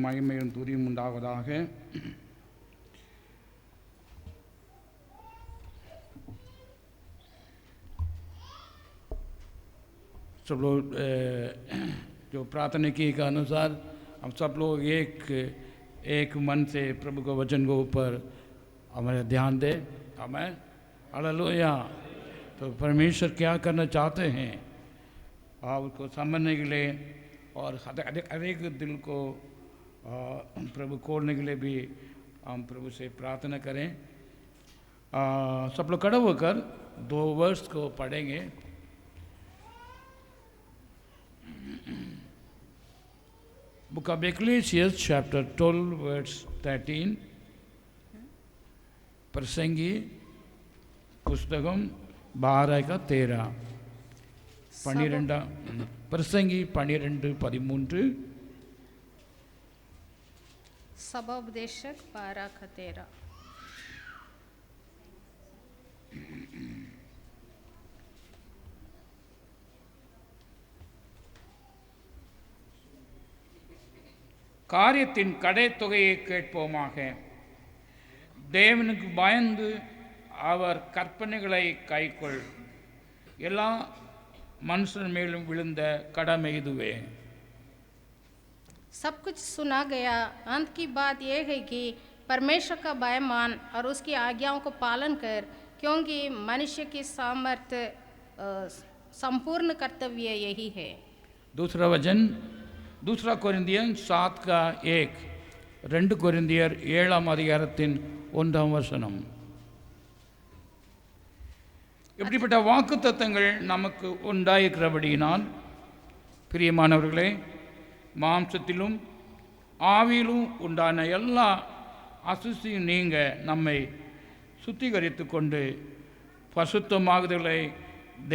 மகிமையும் துதியும் உண்டாவதாக. सब लोग जो प्रार्थना की के अनुसार हम सब लोग एक मन से प्रभु के वचन के ऊपर हमारे ध्यान दें. हमें हालेलुया. तो परमेश्वर क्या करना चाहते हैं आप उसको समझने के लिए और हर एक दिल को प्रभु खोलने के लिए भी हम प्रभु से प्रार्थना करें. सब लोग खड़े होकर 2 वर्ष को पढ़ेंगे. Book of Ecclesiastes chapter 12 verse 13. प्रसंगी पुस्तकम 12:13. 12 प्रसंगी 12:13. सभोपदेशक 12:13. காரியத்தின் கடைத்தொகையை கேட்போமாக. தேவனுக்கு பயந்து அவர் கற்பனைகளை கைக்கொள். எல்லா மனுஷன் மேலும் விழுந்த கடமை இதுவே. सब कुछ सुना गया. अंत की बात यह है कि परमेश्वर का भय मान और उसकी आज्ञाओं को पालन कर, क्योंकि मनुष्य की सामर्थ्य संपूर्ण कर्तव्य यही है. दूसरा वचन 2 कोरिन्थियर 7:1. 2 कोरिन्थियर 7:1. இப்படிப்பட்ட வாக்குத்தத்தங்கள் நமக்கு உண்டாயிருக்கிறபடியினால் பிரியமானவர்களே, மாம்சத்திலும் ஆவியிலும் உண்டான எல்லா அசுசியும் நீங்க நம்மை சுத்திகரித்து கொண்டு பசுத்தமாகுதலை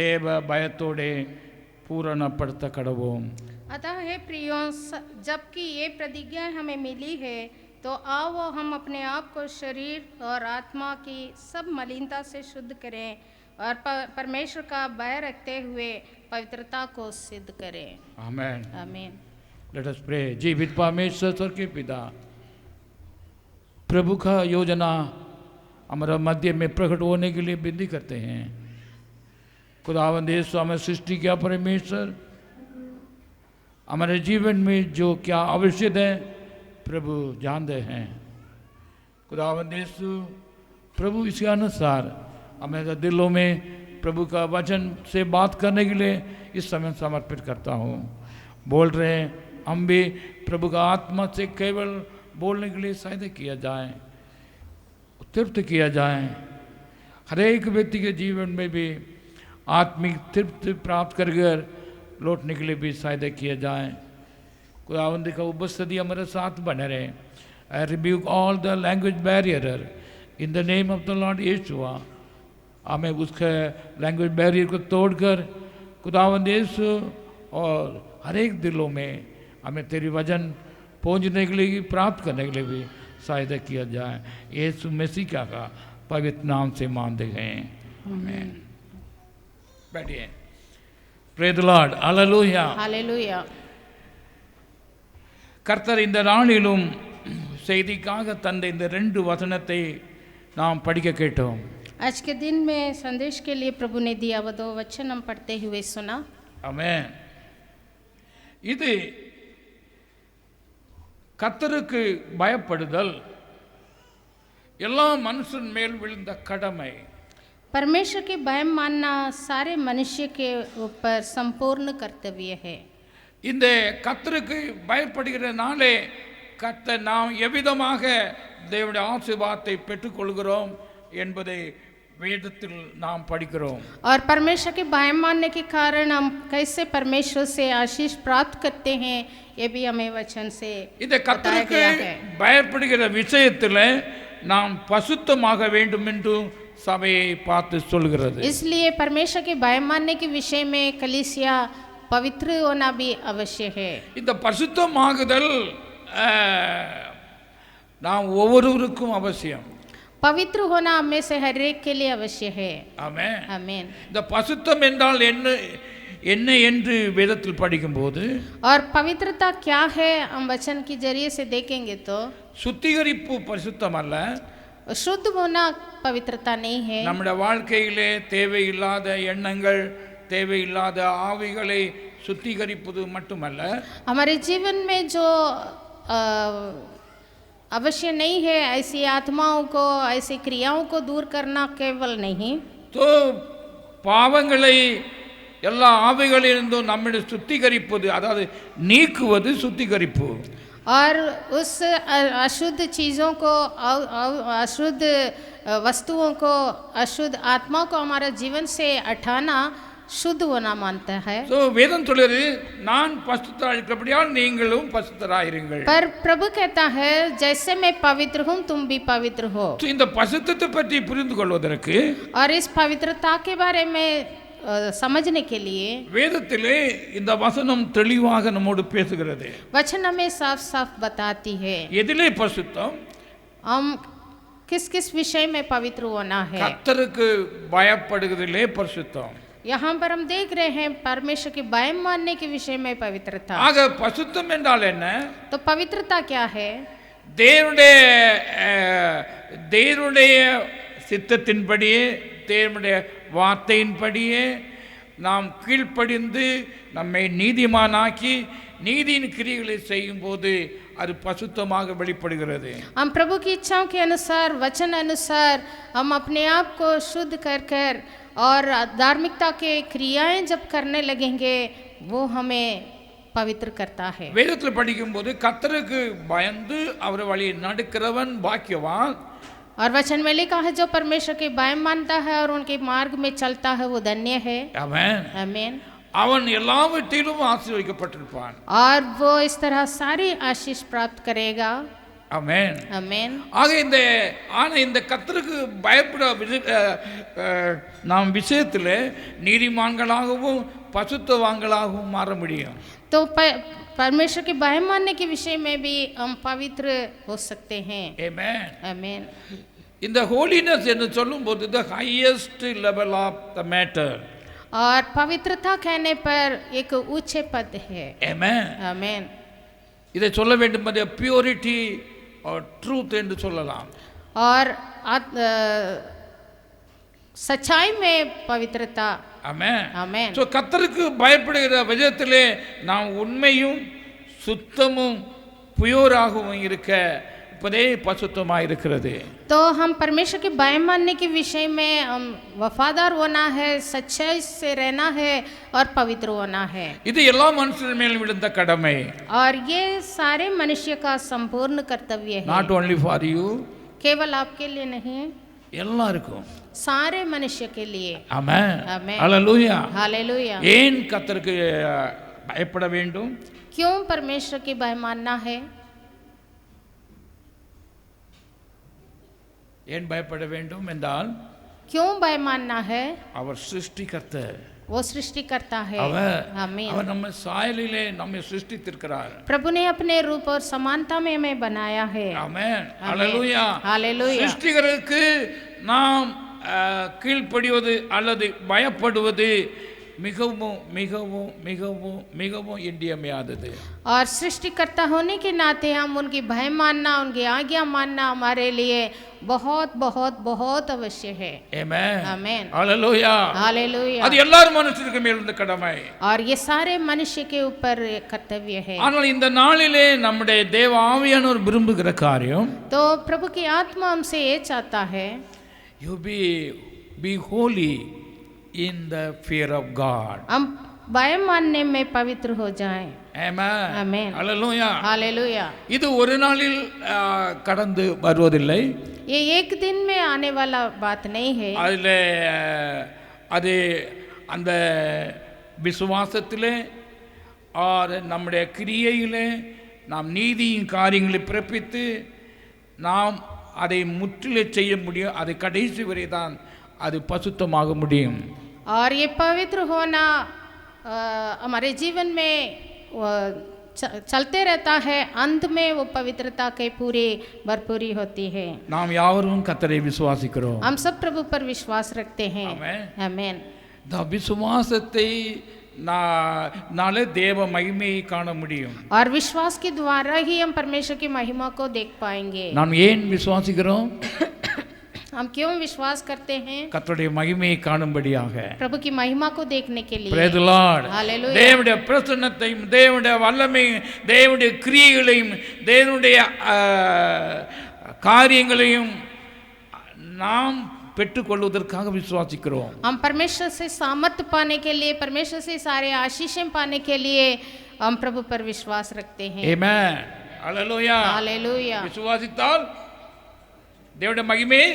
தேவ பயத்தோடே பூரணப்படுத்த கடவோம். अतः हे प्रियों, जबकि ये प्रतिज्ञा हमें मिली है, तो आओ हम अपने आप को शरीर और आत्मा की सब मलिनता से शुद्ध करें और परमेश्वर का भय रखते हुए पवित्रता को सिद्ध करें. आमीन. आमीन. Let us pray. जीवित परमेश्वर स्वर्ग के पिता, प्रभु का योजना हमारा मध्य में प्रकट होने के लिए विनती करते हैं. खुदावंद यीशु हमें सृष्टि किया परमेश्वर, हमारे जीवन में जो क्या आवश्यक है प्रभु जानते हैं. खुदावंद यीशु प्रभु इसके अनुसार हमें दिलों में प्रभु का वचन से बात करने के लिए इस समय समर्पित करता हूँ. बोल रहे हैं हम भी प्रभु का आत्मा से केवल बोलने के लिए सहायता किया जाए, तृप्त किया जाए. हर एक व्यक्ति के जीवन में भी आत्मिक तृप्ति प्राप्त कर लौटने के लिए भी सहायता किया जाए. खुदावंद का उपस्थिति हमारे साथ बने रहे. I rebuke all the language barrier in the name of the Lord Yeshua. हमें उसके लैंग्वेज बैरियर को तोड़कर खुदावंद यीशु और हर एक दिलों में हमें तेरी वचन पहुंचने के लिए प्राप्त करने के लिए भी सहायता किया जाए. यीशु मसीह का पवित्र नाम से मानते गए. आमीन. बैठिए. Praise the Lord. Hallelujah. Hallelujah. கர்த்தர் இந்த நாளிலும் செய்திக்காக தந்த இந்த 2 வசனத்தை நாம் படிக்க கேட்டோம். आज के दिन में संदेश के लिए प्रभु ने दिया वो 2 वचन हम पढ़ते हुए सुना. ஆமென். இது கர்த்தருக்கு பயப்படுதல் எல்லா மனுஷன் மேல் விழுந்த கடமை. परमेश्वर के भय मानना सारे मनुष्य के ऊपर संपूर्ण कर्तव्य है. இந்த கர்த்தருக்கு பயப்படுகிறனாலே கர்த்தர் நாம் எவ்விதமாக தேவனுடைய ஆசீர்வாதத்தை பெற்றுக்கொள்கிறோம் என்பதை வேதத்தில் நாம் படிக்கிறோம். और परमेश्वर के भय मानने के कारण हम कैसे परमेश्वर से आशीष प्राप्त करते हैं, ये भी हमें वचन से இந்த கர்த்தருக்கு பயப்படுகிற விஷயத்தில் நாம் பசுத்தமாக வேண்டும் என்று சபையை பார்த்து சொல்கிறது. इसलिए परमेश्वर के भय मानने के विषय में कलीसिया पवित्र होना भी अवश्य है. இந்த பசுத்தமாகுதல் நாம் ஒவ்வொருவருக்கும் அவசியம். पवित्र होना हमें से हर एक के लिए अवश्य है. ஆமென். आमीन. இந்த பசுத்தம் என்றால் என்ன என்ன என்று வேதத்தில் படிக்கும்போது और पवित्रता क्या है हम वचन के जरिए से देखेंगे तो சுத்திகரிப்பு பரிசுத்தம் அல்ல, शुद्ध होना पवित्रता नहीं है। நம்முடைய வாழ்க்கையிலே தேவையில்லாத எண்ணங்கள் தேவையில்லாத ஆவிகளை சுத்திகரிப்பது மட்டுமல்ல, हमारे जीवन में जो अवश्य नहीं है ऐसी आत्माओं को ऐसी क्रियाओं को दूर करना केवल नहीं, तो பாவங்களை எல்லா ஆவிகளிலிருந்தும் நம்மை சுத்திகரிப்பது, அதாவது நீக்குவது சுத்திகரிப்பு। और उस अशुद्ध चीज़ों को अशुद्ध वस्तुओं को अशुद्ध आत्मा को हमारा जीवन से हटाना शुद्ध होना मानता है। तो வேதம் சொல்லுது நான் பரிசுத்தராய் இருக்கிறபடியால் நீங்களும் பரிசுத்தராயிருங்கள்। पर प्रभु कहता है जैसे मैं पवित्र हूँ तुम भी पवित्र हो। तो இந்த பரிசுத்தத்தை பற்றி புரிந்து கொள்வதற்கு और इस पवित्रता के बारे में समझने के लिए வேதத்திலே இந்த வசனம் தெளிவாக நம்மோடு பேசுகிறது। वचन हमें साफ साफ बताती है எதிலே பரிசுத்தம், हम किस किस विषय में पवित्र होना है। கர்த்தருக்கு பயப்படுவதிலே பரிசுத்தம்। यहाँ पर हम देख रहे हैं परमेश्वर के भय मानने के विषय में पवित्रता। ஆக பரிசுத்தம் என்றால் என்ன? तो पवित्रता क्या है? தேவனுடைய சித்தத்தின்படியே தேவனுடைய வார்த்தையின்படியே நாம் கீழ்ப்படிந்து நம்மை நீதிமானாக்கி நீதியின் கிரியைகளை செய்யும் போது அது பசுத்தமாக வெளிப்படுகிறது। हम प्रभु की इच्छाओं के अनुसार वचन अनुसार हम अपने आप को शुद्ध कर कर और धार्मिकता के क्रियाएं जब करने लगेंगे वो हमें पवित्र करता है। வேதத்தில் படிக்கும்போது கர்த்தருக்கு பயந்து அவர் வழியை நடக்கிறவன் பாக்கியவான்। और वचन में लिखा है जो परमेश्वर के भय मानता है और उनके मार्ग में चलता है वो धन्य है। ஆமென்। आमीन। அவன் எல்லாவற்றிலும் ஆசீர்வதிக்கப்பட்டிருப்பான்। और वो इस तरह सारी आशीष प्राप्त करेगा। ஆமென்। आमीन। ஆக இந்த கர்த்தருக்கு பயப்பட நாம் விஷயத்தில் நீதிமான்களாகவும் பசுத்தவான்களாகவும் மாற முடியும்। तो परमेश्वर के भय मानने के विषय में भी हम पवित्र हो सकते हैं। आमेन। आमीन। இந்த ஹோலினஸ் என்று சொல்லும்போது the highest level of the matter. और पवित्रता कहने पर एक उच्च पद है। आमेन। आमीन। இதை சொல்ல வேண்டும் என்றால் பியூரிட்டி और ट्रूथ என்று சொல்லலாம்। और सच्चाई में पवित्रता। ஆமென்। आमीन। சோ கர்த்தருக்கு பயப்படுகிற விதத்திலே நாம் உண்மையும் சுத்தமும் பியூராகவும் இருக்க இப்பதே பசுத்தமாக இருக்கிறது। तो हम परमेश्वर के भय मानने के विषय में हम वफादार होना है, सच्चाई से रहना है और पवित्र होना है। இது எல்லா மனுஷர் மேலும் விழுந்த கடமை। और ये सारे मनुष्य का संपूर्ण कर्तव्य है। not only for you, केवल आपके लिए नहीं, எல்லாருக்கும், सारे मनुष्य के लिए। ஆமென்। आमीन। ஹalleluya। हालेलुया। ஏன் கர்த்தருக்கு பயப்பட வேண்டும்? क्यों परमेश्वर के भय मानना है? ஏன் பயப்பட வேண்டும் என்றால் क्यों भय मानना है? அவர் சிருஷ்டிகர்த்தர்। वो सृष्टि करता है। आमीन। அவர் நம்ம சாயலிலே நம்மை சிருஷ்டித்திருக்கிறார்। प्रभु ने अपने रूप और समानता में हमें बनाया है। ஆமென்। ஹalleluya। हालेलुया। சிருஷ்டிகருக்கு நாம் கீழ்ப்படிவது அல்லது பயப்படுவது மிகவும் மிகவும் மிகவும் மிகவும் இன்றியமையாதது। और सृष्टिकर्ता होने के नाते हम उनकी भय मानना, उनकी आज्ञा मानना हमारे लिए बहुत बहुत बहुत अवश्य है। आमेन। आमीन। हालेलुया। हालेलुया। அது எல்லாரும் மனுஷருக்கு மேல் உள்ள கடமை। और ये सारे मनुष्य के ऊपर कर्तव्य है। ஆனால் இந்த நாளிலே நம்முடைய தேவ ஆவியானவர் விரும்புகிற காரியம், तो प्रभु की आत्मा हमसे ये चाहता है you be holy in the fear of God। हम भय मानने में पवित्र हो जाएं। आमेन। आमीन। हालेलुया। हालेलुया। இது ஒரு நாளில் கடந்து வருவதில்லை। ये एक दिन में आने वाला बात नहीं है। அதில் அது அந்த விசுவாசத்திலே और நம்முடைய கிரியையிலே நாம் நீதியின் காரியங்களை பிறப்பித்து நாம் அதை முற்றிலே செய்ய முடியும்। அது கடைசி வரை தான் அது பசுத்தமாக முடியும்। और ये पवित्र होना हमारे जीवन में चलते रहता है, अंत में वो पवित्रता के पूरी भरपूरी होती है। நாம் யாவரும் கர்த்தரை விசுவாசிக்கிறோம்। हम सब प्रभु पर विश्वास रखते हैं। आमीन। आमीन। இந்த விசுவாசத்தை நாளே தேவ மகிமையை காண முடியும். और विश्वास के द्वारा ही हम परमेश्वर की महिमा को देख पाएंगे. நாம் ஏன் விசுவாசிக்கிறோம்? हम क्यों विश्वास करते हैं? கர்த்தருடைய மகிமையை காணும்படியாக. प्रभु की महिमा को देखने के लिए. Praise the Lord. Hallelujah. தேவனுடைய பிரசன்னத்தையும் தேவனுடைய வல்லமையும் தேவனுடைய கிரியைகளையும் தேவனுடைய காரியங்களையும் நாம் பெற்றுக்கொள்வதற்காக விசுவாசிக்கிறோம். हम परमेश्वर से सामर्थ्य पाने के लिए, परमेश्वर से सारे आशीषें पाने के लिए हम प्रभु पर विश्वास रखते हैं. Amen. Hallelujah. Hallelujah. விசுவாசித்தால் தேவனுடைய மகிமையை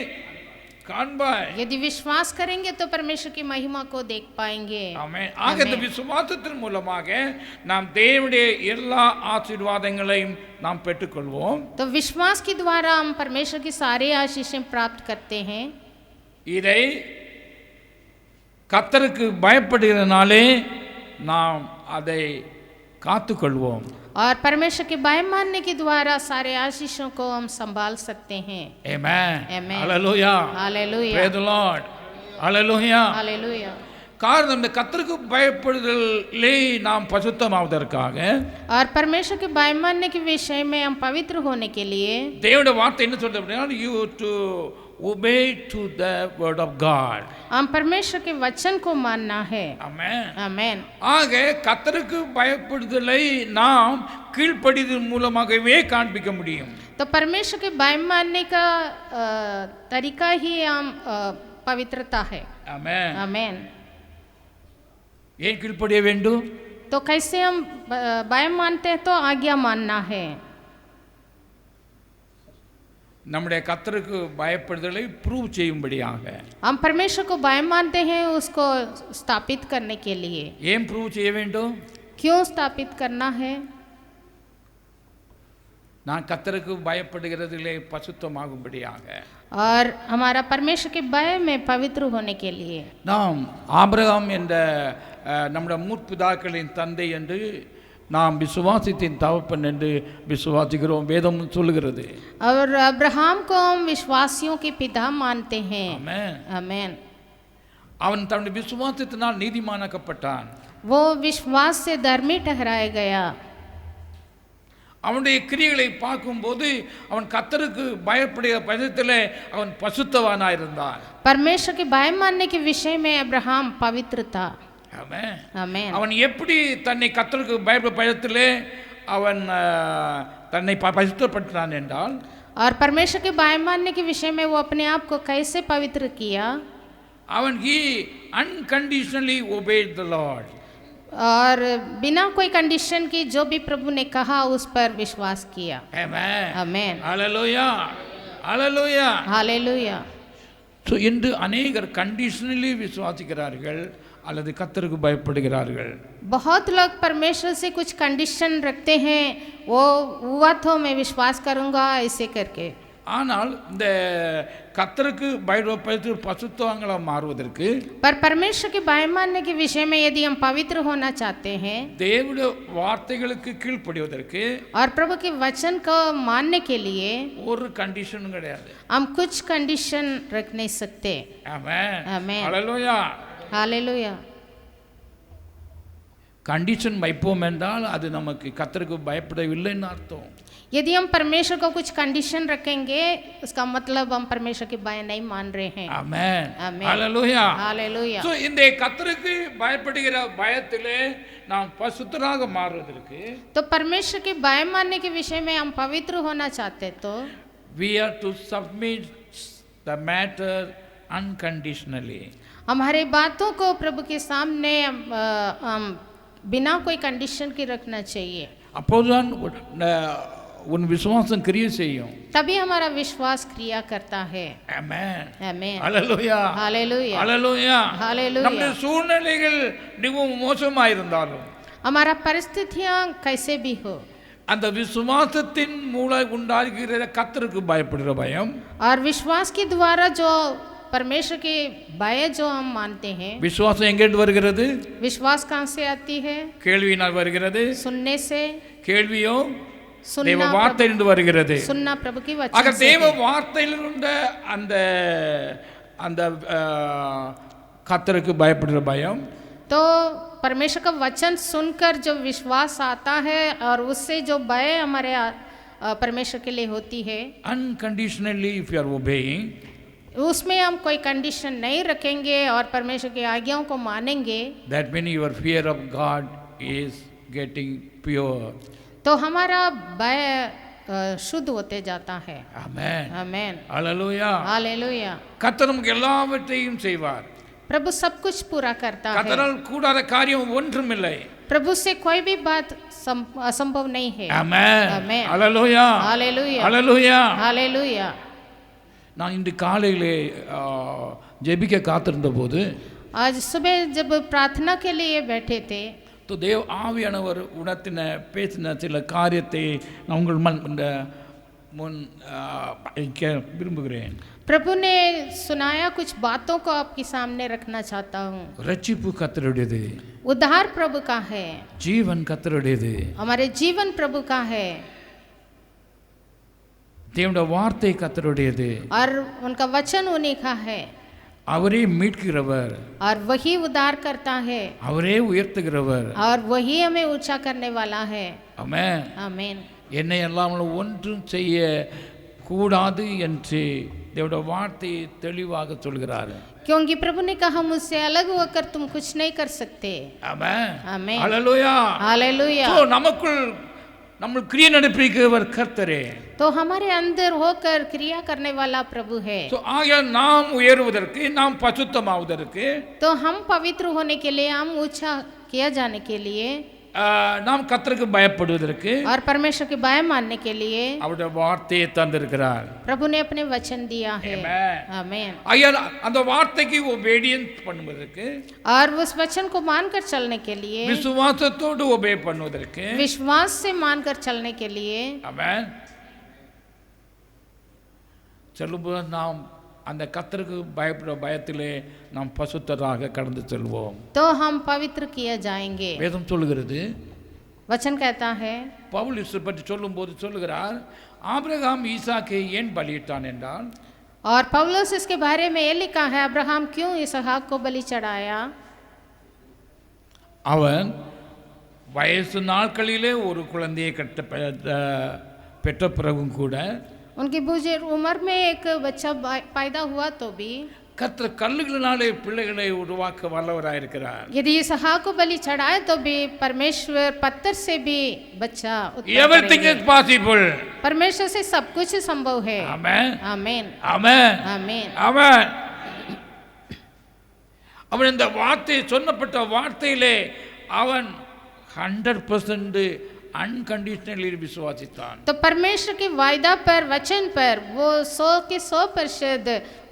காண்பாய். यदि विश्वास करेंगे तो परमेश्वर की महिमा को देख पाएंगे. ஆமென். ஆக இந்த விசுவாசத்தின் மூலமாக நாம் தேவனுடைய எல்லா ஆசீர்வாதங்களையும் நாம் பெற்றுக்கொள்வோம். तो विश्वास के द्वारा हम परमेश्वर की सारे आशीषें प्राप्त करते हैं. இதை கர்த்தருக்கு பயப்படுகிறனாலே நாம் அதை காத்துக்கொள்வோம். और परमेश्वर के भय मानने के द्वारा सारे आशीषों को हम संभाल सकते हैं. Amen. Amen. Hallelujah. Hallelujah. Praise the Lord. Hallelujah. Hallelujah. காரணம் இந்த கர்த்தருக்கு பயப்படுதலே நாம் பசுத்தமாவதற்காக और परमेश्वर के भय मानने के विषय में हम पवित्र होने के लिए தேவனுடைய வார்த்தை என்ன சொல்றது அப்படின்னா you to obey to the word of God. हम परमेश्वर के वचन को मानना है. Amen. Amen. ஆக கர்த்தருக்கு பயப்படுதலை நாம் கீழ்ப்படிதல் மூலமாகவே காண்பிக்க முடியும். तो परमेश्वर के भय मानने का तरीका ही हम पवित्रता है. Amen. Amen. ஏன் கீழ்ப்படிய வேண்டும்? तो कैसे हम भय मानते हैं? तो आज्ञा मानना है. நம்முடைய கர்த்தருக்கு பயப்படுதலை ப்ரூவ் செய்யும்படியாக. हम परमेश्वर को भय मानते हैं उसको स्थापित करने के लिए. ஏன் ப்ரூவ் செய்ய வேண்டும்? क्यों स्थापित करना है? நான் கர்த்தருக்கு பயப்படுகிறதிலே பசுத்தமாகும்படியாக. और हमारा परमेश्वर के भय में पवित्र होने के लिए. நாம் ஆபிரகாம் என்ற நம்முடைய முற்பிதாக்களின் தந்தை என்று நாம் விசுவாசத்தின் தகப்பன் என்று விசுவாசிக்கிறோம். வேதம் சொல்லுகிறது. और अब्राहम को हम विश्वासियों के पिता मानते हैं. ஆமென். आमेन. அவன் தன்னுடைய விசுவாசத்தினால் நீதிமானாக்கப்பட்டான். वो विश्वास से धर्मी ठहराया गया. அவனுடைய கிரியைகளை பார்க்கும்போது அவன் கர்த்தருக்கு பயப்படுகிற பட்சத்தில் அவன் பசுத்தவானாயிருந்தான். परमेश्वर के भय मानने के विषय में अब्राहम पवित्र था. ஆமென். आमेन. அவன் எப்படி தன்னை கர்த்தருக்கு பயப்பட பயத்திலே அவன் தன்னை பசுத்தப்படுத்தினான் என்றால் और परमेश्वर के भय मानने के विषय में वो अपने आप को कैसे पवित्र किया? அவன் he unconditionally obeyed the Lord. और बिना कोई कंडीशन की जो भी प्रभु ने कहा उस पर विश्वास किया. Amen. आमेन. Hallelujah. Hallelujah. हालेलुया. ஸோ இன்று अनेகர் கண்டிஷனலி விசுவாசிக்கிறார்கள் அல்லது கர்த்தருக்கு பயப்படுகிறார்கள். बहुत लोग परमेश्वर से कुछ कंडीशन रखते हैं. वो हुआ तो मैं विश्वास करूँगा ऐसे करके. ஆனால் இந்த கர்த்தருக்கு பயப்பட்டு பசுத்தவங்களா மாறுவதற்கு पर परमेश्वर के भय मानने के विषय में यदि हम पवित्र होना चाहते हैं தேவனுடைய வார்த்தைகளுக்கு கீழ்ப்படிவதற்கு और प्रभु के वचन को मानने के लिए ஒரு கண்டிஷனும் கிடையாது. हम कुछ कंडीशन रख नहीं सकते. ஆமென். आमेन. ஹல்லேலூயா. हालेलुया. கண்டிஷன் வைப்போம் என்றால் அது நமக்கு கர்த்தருக்கு பயப்படவில்லைன்னு அர்த்தம். यदि हम परमेश्वर को कुछ कंडीशन रखेंगे उसका मतलब हम परमेश्वर के भय नहीं मान रहे हैं. ஆமென். आमेन. ஹல்லேலூயா. हालेलुया. சோ இந்த கர்த்தருக்கு பயப்படுகிற பயத்திலே நாம் பசுத்தராக மாறுவதற்கு तो परमेश्वर के भय मानने के विषय में हम पवित्र होना चाहते तो we are to submit the matter unconditionally. हमारे बातों को प्रभु के सामने हम बिना कोई कंडीशन के रखना चाहिए. அப்போதுதான் உன் விசுவாசம் கிரியை செய்யும். तभी हमारा विश्वास क्रिया करता है. ஆமென். आमेन. ஹல்லேலூயா. हालेलुया. ஹல்லேலூயா. हालेलुया. நம்முடைய சூழ்நிலைகள் மிகவும் மோசமாயிருந்தாலும் हमारा परिस्थितियां कैसे भी हो அந்த விசுவாசத்தின் மூலம் உண்டாகிற கர்த்தருக்கு பயப்படுகிற பயம் और विश्वास के द्वारा जो परमेश्वर के भय जो हम मानते हैं. விசுவாசம் எங்கிருந்து வருகிறது? विश्वास कहाँ से आती है? கேள்வியினால் வருகிறது. सुनने से. கேள்வியோ தேவ सुनना வார்த்தையிலிருந்து வருகிறது. सुनना प्रभु की ஆக वचन से தேவ है. வார்த்தையிலிருந்த அந்த அந்த கர்த்தருக்கு பயப்படுகிற பயம் तो परमेश्वर का वचन सुनकर जो विश्वास आता है और उससे जो भय हमारे परमेश्वर के लिए होती है, unconditionally if you are obeying, उसमें हम कोई कंडीशन नहीं रखेंगे और परमेश्वर की आज्ञाओं को मानेंगे, that means your fear of God is getting pure. तो हमारा भय शुद्ध होते जाता है. Amen. आमेन. Hallelujah. हालेलुया. கர்த்தர் நமக்கு எல்லாவற்றையும் செய்வார். प्रभु सब कुछ पूरा करता है. கர்த்தரால் கூடாத காரியம் ஒன்றுமில்லை. प्रभु से कोई भी बात असंभव नहीं है. Amen. Amen. Hallelujah. Hallelujah. Hallelujah. Hallelujah. நான் இன்று காலையிலே ஜெபிக்க காத்திருந்த போது, आज सुबह जब प्रार्थना के लिए बैठे थे, तो தேவ ஆவியானவர் உணர்த்தின பேசின சில காரியத்தை நான் உங்கள் முன் வைக்க விரும்புகிறேன். प्रभु ने सुनाया कुछ बातों को आपके सामने रखना चाहता हूँ. ரட்சிப்பு கர்த்தருடையது, उद्धार प्रभु का है, ஜீவன் கர்த்தருடையது, हमारे जीवन प्रभु का है, தேவனுடைய வார்த்தை கர்த்தருடையது, और उनका वचन उन्हीं का है, அவரே மீட்கிறவர், और वही उद्धार करता है, அவரே உயர்த்துகிறவர். और वही हमें ऊंचा करने वाला है. ஆமென். आमीन. என்னை அல்லாமல் ஒன்றும் செய்ய கூடாது என்று தேவனுடைய வார்த்தையை தெளிவாக சொல்கிறார். क्योंकि प्रभु ने कहा मुझसे अलग होकर तुम कुछ नहीं कर सकते. ஆமென். आमीन. ஹல்லேலூயா. हालेलुया. சோ நமக்குள் நம்ம கிரியை நடப்பிக்கிறவர் கர்த்தரே. तो हमारे अंदर होकर क्रिया करने वाला प्रभु है. சோ ஆக நாம் உயருவதற்கு, நாம் பசுத்தமாவதற்கு, तो हम पवित्र होने के लिए, हम ऊंचा किया जाने के लिए, நாம் கர்த்தருக்கு பயப்படுவதற்கு और परमेश्वर के भय मानने के लिए அவருடைய வார்த்தையை தந்திருக்கிறார். प्रभु ने अपने वचन दिया है. आमीन. ஆகையால் அந்த வார்த்தைக்கு ஒபீடியன்ஸ் பண்ணுவதற்கு, और उस वचन को मानकर चलने के लिए, விசுவாசத்தோடு ஒபே பண்ணுவதற்கு, विश्वास से मानकर चलने के लिए, ஆமென், சொல்லும்போது நாம் அந்த கர்த்தருக்கு பயப்படுற பயத்திலே நாம் பசுத்தராக கடந்து செல்வோம். तो हम पवित्र किए जाएंगे. வேதம் சொல்லுகிறது, वचन कहता है, பவுல் இதை பற்றி சொல்லும்போது சொல்லுகிறார், ஆபிரகாம் ஈசாக்கை ஏன் பலியிட்டான் என்றால், और पौलुस इसके बारे में ये लिखा है, अब्राहम क्यों इसहाक को बलि चढ़ाया? அவன் வயசு நாட்களிலே ஒரு குழந்தையை பெற்ற பிறகும் கூட उनकी बुजुर्ग उम्र में एक बच्चा पैदा हुआ तो भी கர்த்தர் கல்லுகளினாலே பிள்ளைகளை உருவாக்க வல்லவராயிருக்கிறார். यदि इसहाक को बलि चढ़ाए तो भी परमेश्वर पत्थर से भी बच्चा उत्पन्न Everything is करेंगे. possible. परमेश्वर से सब कुछ संभव है. Amen. आमीन. Amen. आमीन. Amen. அவன் இந்த வார்த்தை சொன்னப்பட்ட வார்த்தையிலே அவன் 100% अनकंडीशनली विश्वासितान. तो परमेश्वर के वायदा पर, वचन पर वो 100%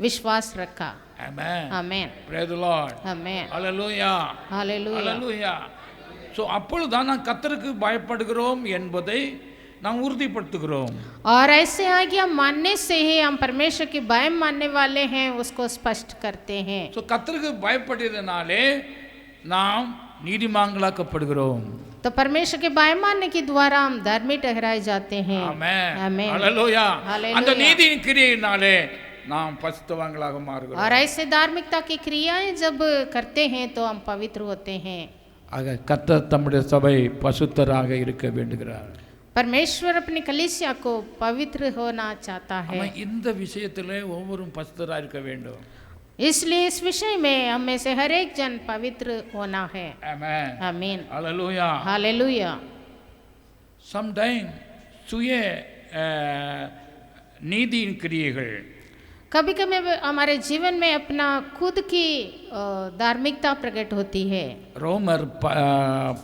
विश्वास रखा. Amen. आमीन. Praise the Lord. आमीन. Hallelujah. हालेलुया. Hallelujah. So அப்பொழுதுதான் நாம் கர்த்தருக்கு பயப்படுகிறோம் என்பதை நாம் உறுதிப்படுத்துகிறோம். और ऐसे आज्ञा मानने से ही हम परमेश्वर की भय मानने वाले हैं, उसको स्पष्ट करते हैं. So கர்த்தருக்கு பயப்படுவதனாலே நாம் நீதிமான்களாக்கப்படுகிறோம். तो परमेश्वर के भय मानने के द्वारा हम धर्मी ठहराए जाते हैं. ஆமென். आमीन. ஹல்லேலூயா. हालेलुया. அந்த நீதியின் கிரியையினாலே நாம் பரிசுத்தவான்களாக மாறுகிறோம். और ऐसे धार्मिकता की क्रियाएं जब करते हैं तो हम पवित्र होते हैं. ஆக கர்த்தர் தம்முடைய சபை பரிசுத்தராக இருக்க வேண்டுகிறார். परमेश्वर अपनी कलीसिया को पवित्र होना चाहता है. ஆமா, இந்த விஷயத்திலே ஒவ்வொருவரும் பரிசுத்தராக இருக்க வேண்டும். इसलिए इस विषय में हमें से हर एक जन पवित्र होना है. ஆமென். आमीन. ஹல்லேலூயா. हालेलुया. sometime சுய நீதியின் கிரியைகள், कभी कभी हमारे जीवन में अपना खुद की धार्मिकता प्रकट होती है. ரோமர்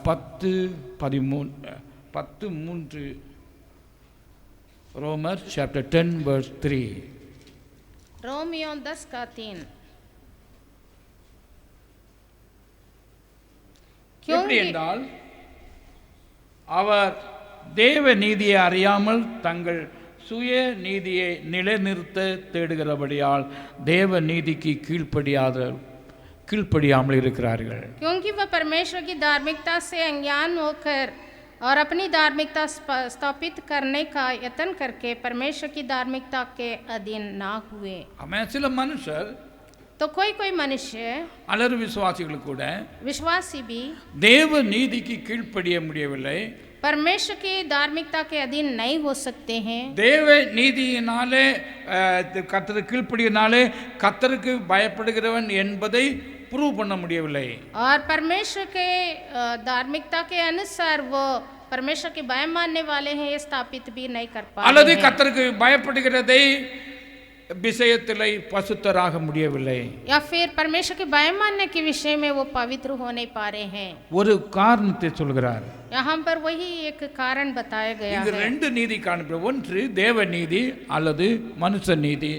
10:3 ரோமர் chapter 10 verse 3. रोमियो 10:3. எப்படி என்றால், அவர் தேவ நீதியை அறியாமல் தங்கள் சுய நீதியை நிலைநிறுத்த தேடுகிறபடியால் தேவ நீதிக்கு கீழ்ப்படியாமல் இருக்கிறார்கள். क्योंकि वह परमेश्वर की धार्मिकता से अज्ञान होकर और अपनी धार्मिकता स्थापित करने का यत्न करके परमेश्वर की धार्मिकता के अधीन ना हुए. ஆமென். சில மனுஷர் तो कोई कोई मनुष्य அல்லது விசுவாசிகள் கூட विश्वासी भी தேவ நீதிக்கு கீழ்ப்படிய முடியவில்லை. परमेश्वर की धार्मिकता के अधीन नहीं हो सकते हैं. தேவ நீதியினாலே கர்த்தருக்கு கீழ்ப்படியினாலே கர்த்தருக்கு பயப்படுகிறவன் என்பதை ப்ரூவ் பண்ண முடியவில்லை. और परमेश्वर के धार्मिकता के अनुसार वो परमेश्वर के भय मानने वाले हैं ये स्थापित भी नहीं कर पा அல்லது रहे हैं. கர்த்தருக்கு பயப்படுகிறதை விஷயத்திலே பசுத்தராக முடியவில்லை. या फिर परमेश्वर के भय मानने के विषय में वो पवित्र हो नहीं पा रहे हैं. ஒரு காரணத்தை சொல்கிறார். यहाँ पर वही एक कारण बताया गया இங்கு है. ரெண்டு நீதி காணப்படுகிறது. ஒன்று தேவ நீதி அல்லது மனுஷ நீதி.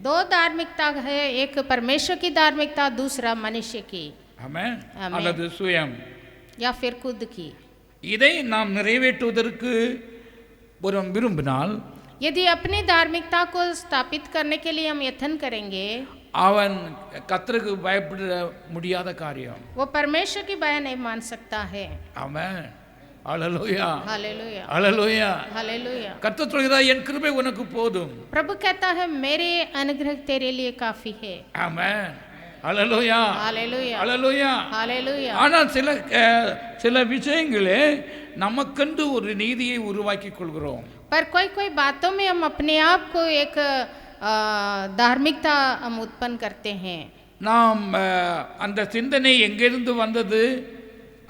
दो धार्मिकता है, एक परमेश्वर की धार्मिकता, दूसरा मनुष्य की ஆமென். ஆமென். அல்லது சுயம். या फिर खुद की. இதை நாம் நிறைவேற்றுவதற்கு ஒருவன் விரும்பினால் यदि अपनी धार्मिकता को स्थापित करने के लिए हम यत्न करेंगे அவன் கர்த்தருக்கு பயப்பட முடியாத காரியம். वो परमेश्वर की भय नहीं मान सकता है. ஆமென். அல்லேலூயா. हालेलुया அல்லேலூயா. हालेलुया. கர்த்தர் சொல்கிறார் என் கிருபை உனக்கு போதும். प्रभु कहता है मेरे अनुग्रह तेरे लिए काफी है. ஆமென். அல்லேலூயா. हालेलुया அல்லேலூயா. हालेलुया. ஆனால் சில விஷயங்களே நமக்கென்று ஒரு நீதியை உருவாக்கி கொள்கிறோம். पर कोई कोई बातों में हम अपने आप को एक धार्मिकता हम उत्पन्न करते हैं. நாம் அந்த சிந்தனை எங்கிருந்து வந்தது?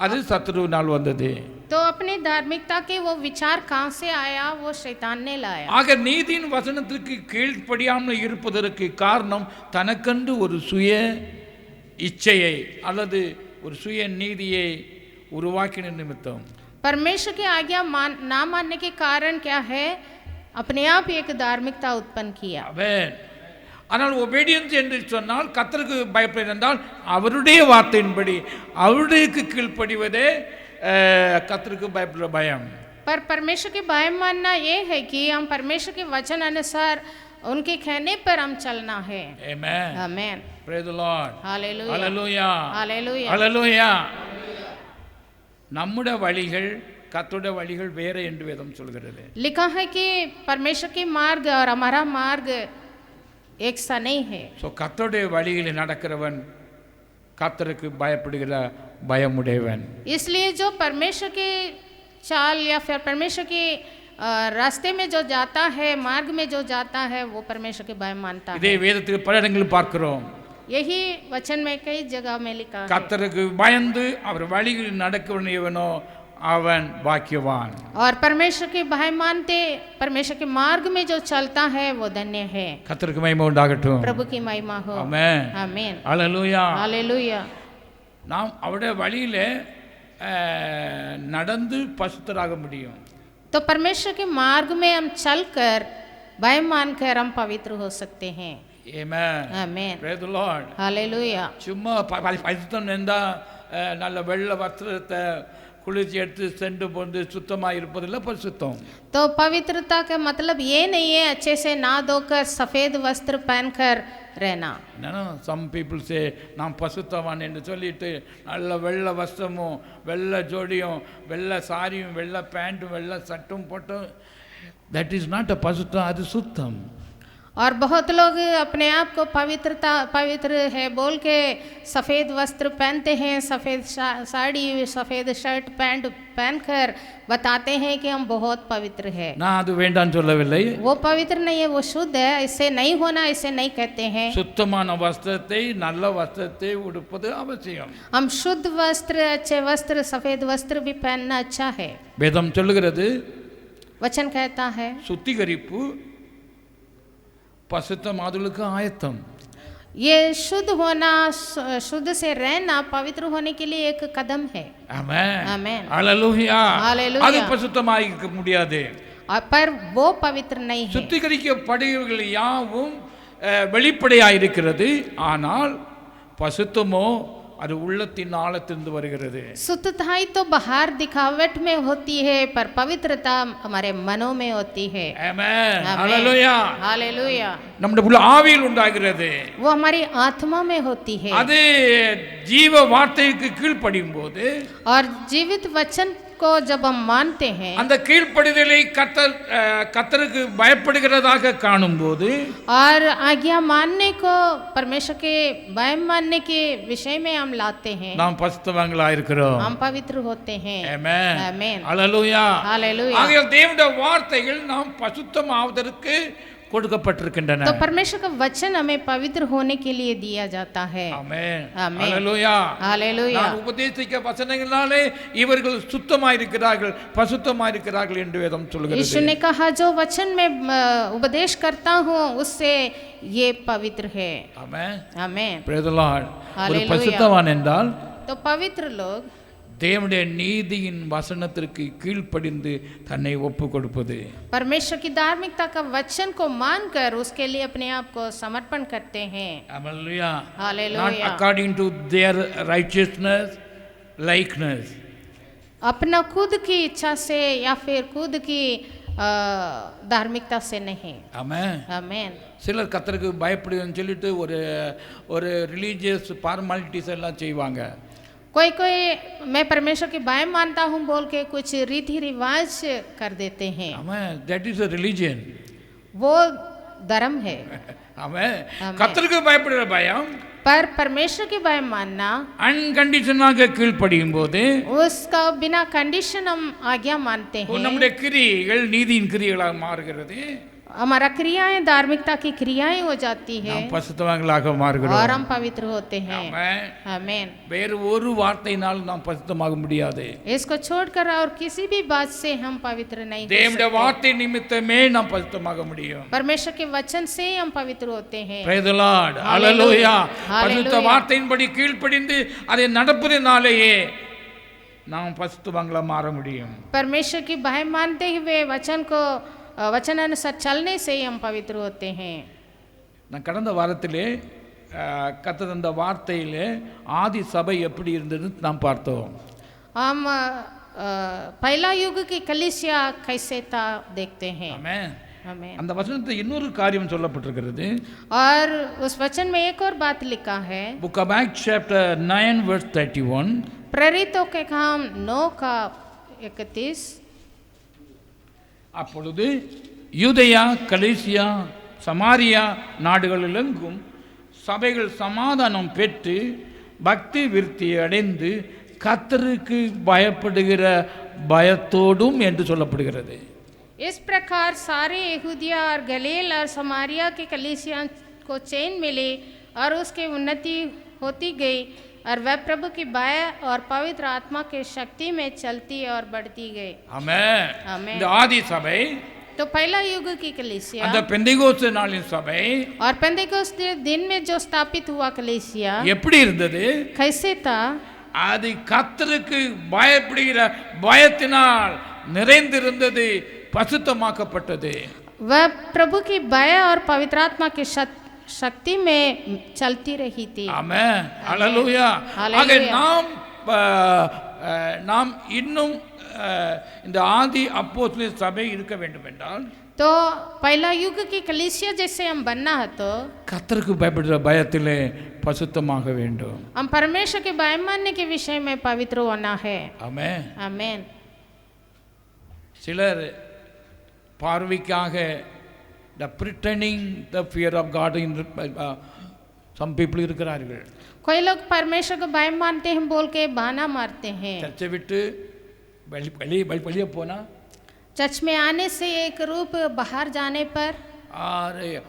அது சத்துருவினால் வந்தது. तो अपनी धार्मिकता के वो विचार कहाँ से आया? वो शैतान ने लाया. ஆக நீதியின் வசனத்திற்கு கீழ்ப்படியாமல் இருப்பதற்கு காரணம் தனக்கென்று ஒரு சுய இச்சையை அல்லது ஒரு சுய நீதியை உருவாக்கின நிமித்தம். परमेश्वर की आज्ञा ना मानने के कारण क्या है? अपने आप एक धार्मिकता उत्पन्न किया. ஆமென். ஆனால் ஒபீடியன்ஸ் என்று சொன்னால் கர்த்தருக்கு பயப்படுவதால் அவருடைய வார்த்தையின்படி அவருக்கு கீழ்ப்படிவதே கர்த்தருக்கு பயப்படுற பயம். पर परमेश्वर के भय मानना ये है कि हम परमेश्वर के वचन अनुसार उनके कहने पर हम चलना है. ஆமென். आमेन. Praise the Lord. हालेलुया அல்லேலூயா. हालेलुया. அல்லேலூயா. நம்முடைய வழிகள் கர்த்தருடைய வழிகள் வேற என்று வேதம் சொல்கிறது. लिखा है कि परमेश्वर के मार्ग और हमारा मार्ग एक सा नहीं है. ஸோ கர்த்தருடைய வழியில் நடக்கிறவன் கர்த்தருக்கு பயப்படுகிற பயமுடையவன். इसलिए जो परमेश्वर के चाल या फिर परमेश्वर के रास्ते में जो जाता है, मार्ग में जो जाता है, वो परमेश्वर के भय मानता இதே है. வேதத்தில் பல இடங்களில் பார்க்கிறோம். यही वचन में कई जगह में लिखा है. கர்த்தருக்கு பயந்து அவர் வழிகளில் நடக்கிறவனோ அவன் பாக்கியவான். और परमेश्वर के भय मानते परमेश्वर के मार्ग में जो चलता है वो धन्य है. கர்த்தருக்கு மகிமை உண்டாகட்டும். प्रभु की महिमा हो. ஆமென். आमीन. அல்லேலூயா. हालेलुया. நாம் அவருடைய வழியிலே நடந்து பசுத்தராக முடியும். तो परमेश्वर के मार्ग में हम चलकर भय मानकर हम पवित्र हो सकते हैं. ஆமென். आमीन. Praise the Lord. हालेलुया. சும்மா பரிசுத்தம் இருந்தா நல்ல வெள்ளை வஸ்திரத்தை குளிர்ச்சி எடுத்து சென்று போந்து சுத்தமாக இருப்பதில்லை பரிசுத்தம். तो पवित्रता का मतलब ये नहीं है अच्छे से ना धोकर सफेद वस्त्र पहनकर रहना. சம் பீப்புள்ஸே நாம் பசுத்தவான் என்று சொல்லிட்டு நல்ல வெள்ளை வஸ்திரமும் வெள்ளை ஜோடியும் வெள்ளை சாரியும் வெள்ளை பேண்ட்டும் வெள்ளை சட்டும் போட்டும் தட் இஸ் நாட் அ பசுத்தம், அது சுத்தம். और बहुत लोग अपने आप को पवित्र है बोल के सफ़ेद वस्त्र पहनते हैं, सफ़ेद साड़ी सफ़ेद शर्ट पैंट पहनकर बताते हैं कि हम बहुत पवित्र है. நான் அது வேண்டான்னு சொல்லவில்லை. वो पवित्र नहीं है, वो शुद्ध है. इससे नहीं होना, इसे नहीं कहते हैं. சுத்தமான வஸ்திரத்தை நல்ல வஸ்திரத்தை உடுப்பது அவசியம். हम शुद्ध वस्त्र, अच्छे वस्त्र, सफ़ेद वस्त्र भी पहनना अच्छा है. வேதம் சொல்லுகிறது वचन कहता है சுத்திகரிப்பு பசுத்தமாதலுக்கு ஆயத்தம். ये शुद्ध होना, शुद्ध से रहना पवित्र होने के लिए एक कदम है. ஆமென். आमीन. அல்லேலூயா. हालेलुया. அது பசுத்தமாக இருக்க முடியாது. पर वो पवित्र नहीं है. சுத்திகரிக்கப்படுகிறவர்கள் யாவும் வெளிப்படையாக இருக்கிறது. ஆனால் பசுத்தமோ அது உள்ளத்தின் ஆழத்திலிருந்து வருகிறது. शुद्धताई तो बाहर दिखावट में होती है, पर पवित्रता हमारे मनों में होती है. ஆமென். அல்லேலூயா. हालेलुया. நம்முடைய உள்ள ஆவியில் உண்டாகிறது. वो हमारी आत्मा में होती है. அது ஜீவ வார்த்தைக்கு கீழ்ப்படியும் போது और जीवित वचन को जब हम मानते हैं அந்த கீழ்ப்படிதலை கர்த்தருக்கு பயப்படுகிறதாக காணும்போது और आज्ञा मानने को परमेश्वर के भय मानने के विषय में हम लाते हैं, நாம் பரிசுத்தவான்களா இருக்கிறோம். हम पवित्र होते हैं. ஆமென். आमेन. ஹalleluya. हालेलुया. ஆகையால் தேவனுடைய வார்த்தைகள் நாம் பரிசுத்தமாவதற்கு கொடுக்கப்பட்டிருக்கின்றன. तो परमेश्वर का वचन हमें पवित्र होने के लिए दिया जाता है. ஆமென். ஆமென். ஹalleluya. हालेलुया. நான் உபதேசிக்க வசனங்களாலே இவர்கள் சுத்தமாயிருக்கிறார்கள் பரிசுத்தமாயிருக்கிறார்கள் என்று வேதம் சொல்கிறது. यीशु ने कहा जो वचन में उपदेश करता हूँ उससे ये पवित्र है. ஆமென். आमेन. Praise the Lord. ஒரு Hallelujah. பரிசுத்தவான் என்றால் तो पवित्र लोग தேவனுடைய நீதியின் வசனத்திற்கு கீழ்ப்படிந்து தன்னை ஒப்பு கொடுப்பது. परमेश्वर की धार्मिकता का वचन को मानकर उसके लिए अपने आप को समर्पण करते हैं. Hallelujah. Not hallelujah. according to their righteousness, likeness. अपना खुद की इच्छा से या फिर खुद की धार्मिकता से नहीं. Amen. आमेन. சிலர் கர்த்தருக்கு பயப்படுதுன்னு சொல்லிட்டு ஒரு ரிலீஜியஸ் ஃபார்மாலிட்டிஸ் எல்லாம் செய்வாங்க. कोई कोई मैं परमेश्वर की भय मानता हूँ बोल के कुछ रीति रिवाज कर देते हैं. Amen. That is a religion. वो धर्म है. Amen. Amen. கர்த்தருக்கு பயப்படுற பயம் पर परमेश्वर की भय मानना அன்கண்டிஷனாக கீழ்ப்படியும் போது उसका बिना कंडीशन हम आज्ञा मानते हैं. நம்முடைய கிரியைகள் நீதியின் கிரியைகளாக மாறுகிறது. हमारा क्रियाएं धार्मिकता की क्रियाएं हो जाती है நாம் பரிசுத்தவான்களாக மாறுகிறோம். और हम पवित्र होते हैं. Amen. आमेन. வேறு ஒரு வார்த்தையினால் நாம் பரிசுத்தமாக முடியாது. इसको छोड़कर और किसी भी बात से हम पवित्र नहीं हो தேவனுடைய सकते. வார்த்தை நிமித்தமே நாம் பரிசுத்தமாக முடியும். परमेश्वर के वचन से हम पवित्र होते हैं. Praise the Lord. Hallelujah. Hallelujah. பரிசுத்த வார்த்தையின்படி கீழ்ப்படிந்து அதை நடப்பதினாலேயே நாம் பரிசுத்தவான்களா மாற முடியும். परमेश्वर की भय मानते हुए वचन अनुसार चलने से ही हम पवित्र होते हैं. நான் கடந்த வாரத்திலே கர்த்தர் அந்த வார்த்தையிலே ஆதி சபை எப்படி இருந்தது நாம் பார்த்தோம். हम पहला युग की कलीसिया कैसे था देखते हैं. ஆமென். आमेन. அந்த வசனத்தில் இன்னொரு காரியம் சொல்லப்பட்டிருக்கிறது. और उस वचन में एक और बात लिखा है. Book of Acts chapter 9 verse 31. प्रेरितों के काम 9 का 31. அப்பொழுது யூதேயா கலேசியா சமாரியா நாடுகளிலெங்கும் சபைகள் சமாதானம் பெற்று பக்தி விருத்தி அடைந்து கர்த்தருக்கு பயப்படுகிற பயத்தோடும் என்று சொல்லப்படுகிறது. इस प्रकार सारे यहूदिया और गलील और समारिया के कलीसिया को चैन मिली और उसकी उन्नति होती गई और वह प्रभु की भय और पवित्र आत्मा के शक्ति में चलती और बढ़ती गई. ஆமென். आमेन. இந்த ஆதி சபை तो पहला युग की कलीसिया அந்த பெந்தேகோஸ்து நாளின் சபை और पेंतेकोस्त दिन में जो स्थापित हुआ कलीसिया எப்படி இருந்தது? कैसे था? அது கர்த்தருக்கு பயப்படுகிற பயத்தினால் நிறைந்திருந்தது, பரிசுத்தமாக்கப்பட்டது. वह प्रभु की भय और पवित्र आत्मा की शक्ति में चलती रही थी. ஆமென். ஹalleluya. ஆக நாம் இன்னும் இந்த ஆதி அப்போஸ்தலர் சபை இருக்க வேண்டும் என்றால் तो पहला युग की कलीसिया जैसे हम बनना है तो கர்த்தருக்கு பயப்படுகிற பயத்திலே பரிசுத்தமாக வேண்டும். हम परमेश्वर के भय मानने के विषय में पवित्र होना है. ஆமென். आमेन. சிலர் பார்வைக்காக the pretending the fear of God in some people இருக்கிறார்கள். कोई लोग परमेश्वर को भय मानते हैं बोल के बहाना मारते हैं. சர்ச்சை விட்டு வெளியே போனா चर्च में आने से एक रूप बाहर जाने पर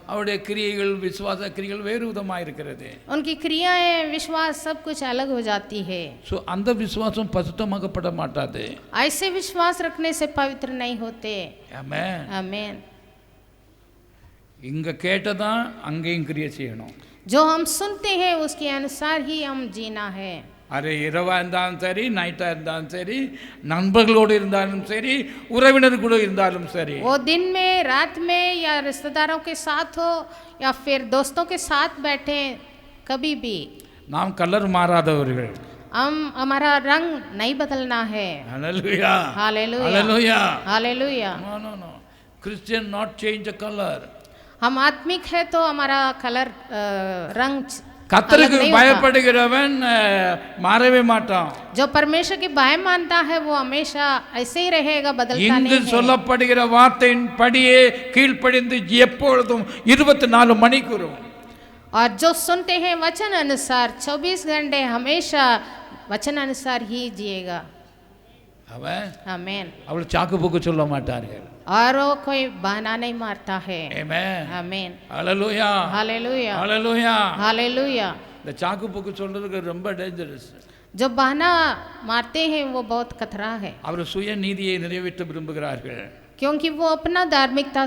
அவருடைய கிரியைகள் விசுவாச கிரியைகள் வேறு விதமாக இருக்கிறது. उनकी क्रियाएं विश्वास सब कुछ अलग हो जाती है. ஸோ அந்த விசுவாசம் பரிசுத்தமாக்கப்பட மாட்டாது. ऐसे विश्वास रखने से पवित्र नहीं होते. ஆமென். आमेन. இங்க கேட்டதான் அங்கேயும் கிரியை செய்யணும். जो हम सुनते हैं उसके अनुसार ही हम जीना है. அது இரவா இருந்தாலும் சரி, நைட்டா இருந்தாலும் சரி, நண்பர்களோடு இருந்தாலும் சரி, உறவினர் கூட இருந்தாலும் சரி, वो दिन में रात में या रिश्तेदारों के साथ हो या फिर दोस्तों के साथ बैठे कभी भी நாம் கலர் மாறாதவர்கள். हमारा रंग नहीं बदलना है. ஹalleluya. हालेलुया. ஹalleluya. हालेलुया. No. Christian not change the color. हम आत्मिक है तो हमारा कलर रंग கர்த்தருக்கு नहीं होगा। பயப்படுகிறவன் மாறவே மாட்டான். जो परमेश्वर की भय मानता है वो हमेशा ऐसे ही रहेगा, बदलता இங்கு नहीं है। சொல்லப்படுகிற வார்த்தையின் படியே கீழ்ப்படிந்து எப்பொழுதும் 24 மணிக்கூறும் और जो सुनते हैं वचन अनुसार 24 घंटे हमेशा वचन अनुसार ही जिएगा। அவன் आमीन। அவள் சாக்கு போக்கு சொல்ல மாட்டார்கள். और वो कोई बहाना नहीं मारता है। ஆமென். आमीन। ஹalleluya. हालेलुया ஹalleluya. हालेलुया। இந்த சாக்கு போக்கு சொல்றதுக்கு ரொம்ப டேஞ்சரஸ். जो बहाना मारते हैं वो बहुत खतरा है, அவர் சுய நீதியை நிறைவேற்ற விரும்புகிறார்கள். क्योंकि वो अपना धार्मिकता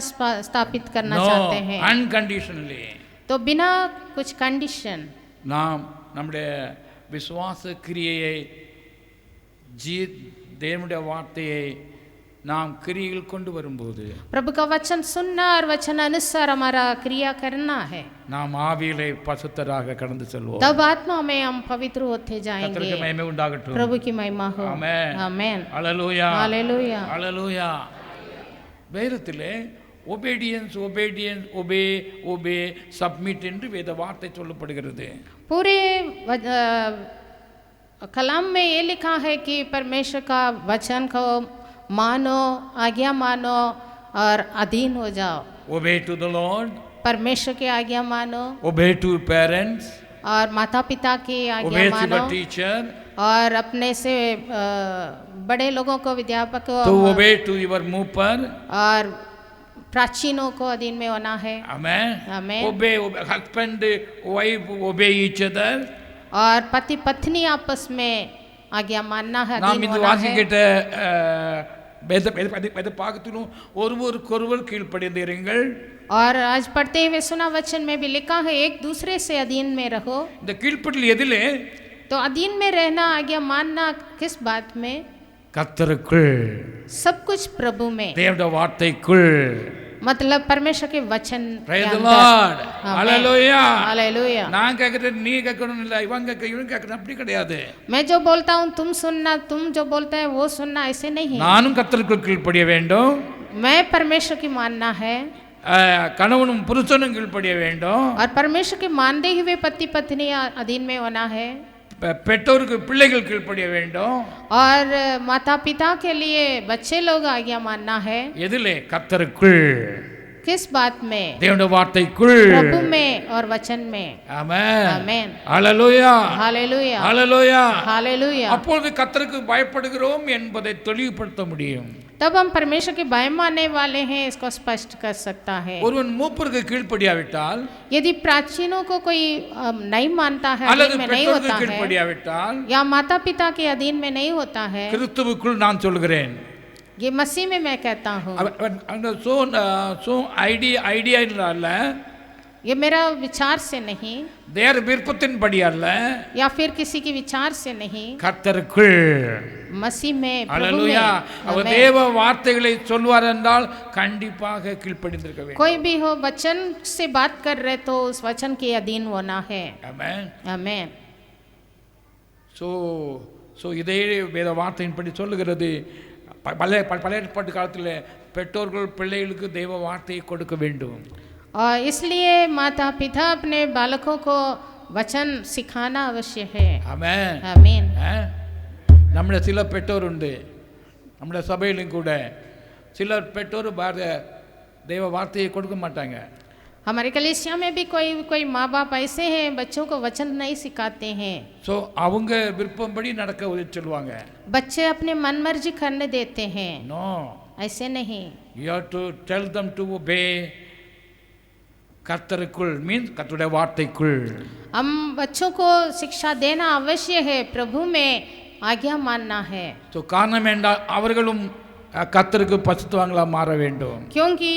स्थापित करना चाहते हैं। அன்கண்டிஷனலி तो बिना कुछ कंडीशन நாம் நம்முடைய விசுவாச கிரியையை தேவனுடைய வார்த்தையை நாம் கிரியையில் கொண்டு வரும்போது प्रभु का वचन सुनना और वचन अनुसार हमारा क्रिया करना है, நாம் ஆவியிலே பசுத்தராக கடந்து செல்வோம். तब आत्मा में हम पवित्र होते जाएंगे। கர்த்தருக்கு மகிமை உண்டாகட்டும். प्रभु की महिमा हो। ஆமென். आमीन। ஹalleluya. हालेलुया। ஹalleluya. வேதத்திலே obedience obedience obey obey submit என்று வேத வார்த்தை சொல்லப்படுகிறது. पूरे कलाम में ये लिखा है कि परमेश्वर का वचन को मानो, आज्ञा मानो और अधीन हो जाओ। obey to the Lord, परमेश्वर की आज्ञा मानो obey to parents, और माता पिता की आज्ञा obey to मानो, the teacher, और अपने से बड़े लोगों को, विद्यापक को, to obey to your mooper. और प्राचीनों को अधीन में होना है। Amen. Amen. obey husband wife obey each other. और पति पत्नी आपस में आज्ञा मानना है, நாம் अधीन இந்த होना है। வாசிக்கிட்ட வேத பாகத்திலும் ஒருவருக்கொருவர் கீழ்ப்படிந்திருங்கள். और आज पढ़ते हुए सुना वचन में भी लिखा है एक दूसरे से अधीन में रहो। இந்த கீழ்ப்படிதல் எதிலே? तो अधीन में रहना, आज्ञा मानना किस बात में? கர்த்தருக்குள், सब कुछ प्रभु में, தேவனுடைய வார்த்தைக்குள். मतलब परमेश्वर के वचन के Praise the अंदर। Lord. आमीन। Hallelujah. हालेलुया। நான் கேட்கறது நீ கேட்கணும் இல்லை, இவன் கேட்க இவன் கேட்கணும், அப்படி கிடையாது. मैं जो बोलता हूँ तुम सुनना, तुम जो बोलते हैं वो सुनना, ऐसे नहीं। நானும் கர்த்தருக்குள் கீழ்ப்படிய வேண்டும். मैं परमेश्वर की मानना है கணவனும் புருஷனும் கீழ்ப்படிய வேண்டும். और परमेश्वर के मानते हुए पति पत्नी अधीन में होना है। பெற்றோருக்கு பிள்ளைகள் கீழ்ப்படிய வேண்டும். और माता पिता के लिए बच्चे लोग आज्ञा मानना है। எதிலே? கர்த்தருக்குள், किस बात में? தேவனுடைய வார்த்தைக்குள், प्रभु में और वचन में। ஆமென். आमीन। ஹalleluya. हालेलुया। ஹalleluya. हालेलुया। அப்பொழுது கர்த்தருக்கு பயப்படுகிறோம் என்பதை தெளிவுபடுத்த முடியும். तब हम परमेश्वर के भय मानने वाले हैं, इसको स्पष्ट कर सकता है। ஒருவன் மூப்பருக்கு கீழ்ப்படியாவிட்டால் यदि प्राचीनों को कोई नहीं मानता है, அல்லது अधीन में नहीं பெற்றோருக்கு होता है, கீழ்ப்படியாவிட்டால் या माता पिता के अधीन में नहीं होता है, கிறிஸ்துவுக்குள் நான் சொல்கிறேன். ये मसीह में मैं कहता हूँ। அந்த சோ ஐடியா இல்ல, ये मेरा विचार से नहीं, தேர் விருப்பத்தின்படி அல்ல, या फिर किसी के विचार से नहीं, கர்த்தருக்குள். मसीह में, प्रभु में। ஹalleluya. அவர் आमीन। தேவ வார்த்தைகளை சொல்வார் என்றால் கண்டிப்பாக கீழ்ப்படிந்திருக்க வேண்டும். कोई भी हो वचन से बात कर रहे तो उस वचन के अधीन होना है। ஆமென். आमीन। ஸோ இதே வேத வார்த்தையின்படி சொல்லுகிறது. பழைய ஏற்பாட்டு காலத்தில் பெற்றோர்கள் பிள்ளைகளுக்கு தெய்வ வார்த்தையை கொடுக்க வேண்டும். और इसलिए माता पिता अपने बालकों को वचन सिखाना अवश्य है। ஆமென். आमीन। நம்முடைய சில பெற்றோர் உண்டு, நம்முடைய சபையிலும் கூட சிலர் பெற்றோர் தெய்வ வார்த்தையை கொடுக்க மாட்டாங்க. हमारे कलीसिया में भी कोई माँ बाप ऐसे हैं बच्चों को वचन नहीं सिखाते हैं। ஸோ அவங்க விருப்பம்படி நடக்க சொல்லுவாங்க. बच्चे अपने मन मर्जी करने देते हैं। நோ, ऐसे नहीं। You have to tell them to obey. கர்த்தருக்குள் மீன்ஸ் கர்த்தருடைய வார்த்தைக்குள். हम बच्चों को शिक्षा देना अवश्य है, प्रभु में आज्ञा मानना है। ஸோ காரணம் என்றால் அவர்களும் கர்த்தருக்கு பசுத்தவங்களா மாற வேண்டும். क्योंकि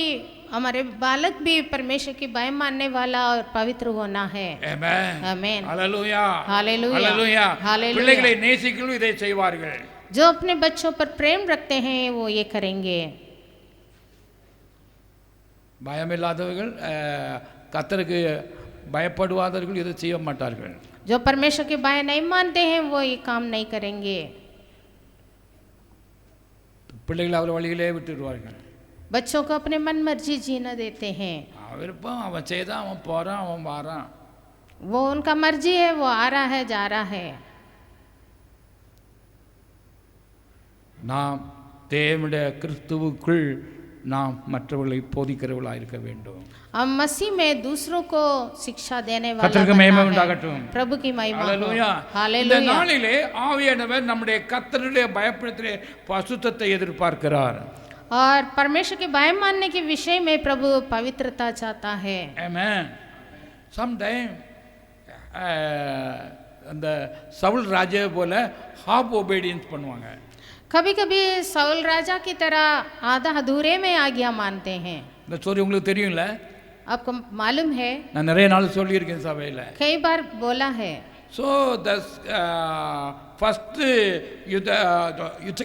हमारे बालक भी परमेश्वर की भय मानने वाला और पवित्र होना है। ஆமென். आमीन। ஹalleluya. हालेलुया। ஹalleluya. हालेलुया। பிள்ளைகளை நேசிக்கிறவர்கள் இதை செய்வார்கள். जो अपने बच्चों पर प्रेम रखते हैं वो ये करेंगे। பயமில்லாதவர்கள் கர்த்தருக்கு பயப்படுவாதவர்கள் இதை செய்ய மாட்டார்கள். जो परमेश्वर के भय नहीं मानते हैं वो ये काम नहीं करेंगे। பிள்ளைகளை அவர் வழியிலே விட்டுடுவார்கள். बच्चों को अपने मन मर्जी जीना देते हैं। விருப்பம் அவன் செய்தான், அவன் போகிறான், அவன் வாரான். वो उनका मर्जी है, वो आ रहा है जा रहा है। நாம் தேவனுடைய கிறிஸ்துவுக்குள் நாம் மற்றவர்களை போதிக்கிறவர்களாக இருக்க வேண்டும். हम मसीह में दूसरों को शिक्षा देने वाला கர்த்தருக்கு மகிமை बनना है। உண்டாகட்டும். प्रभु की महिमा हो। ஹalleluya. இந்த हालेलुया। நாளிலே ஆவியானவர் நம்முடைய கர்த்தருடைய பயப்படுத்திலே பசுத்தத்தை எதிர்பார்க்கிறார். और परमेश्वर के भय मानने के विषय में प्रभु पवित्रता चाहता है। Amen. Sometime அந்த சவுல் ராஜா போல ஹாப் ஒபீடியன்ஸ் பண்ணுவாங்க. कभी कभी साउल राजा की तरह आधा अधूरे में आज्ञा मानते हैं। இந்த ஸ்டோரி உங்களுக்கு தெரியும்ல? आपको मालूम है, நான் நிறைய நாள் சொல்லியிருக்கேன் சபையில். कई बार बोला है। ஸோ த ஃபஸ்ட்டு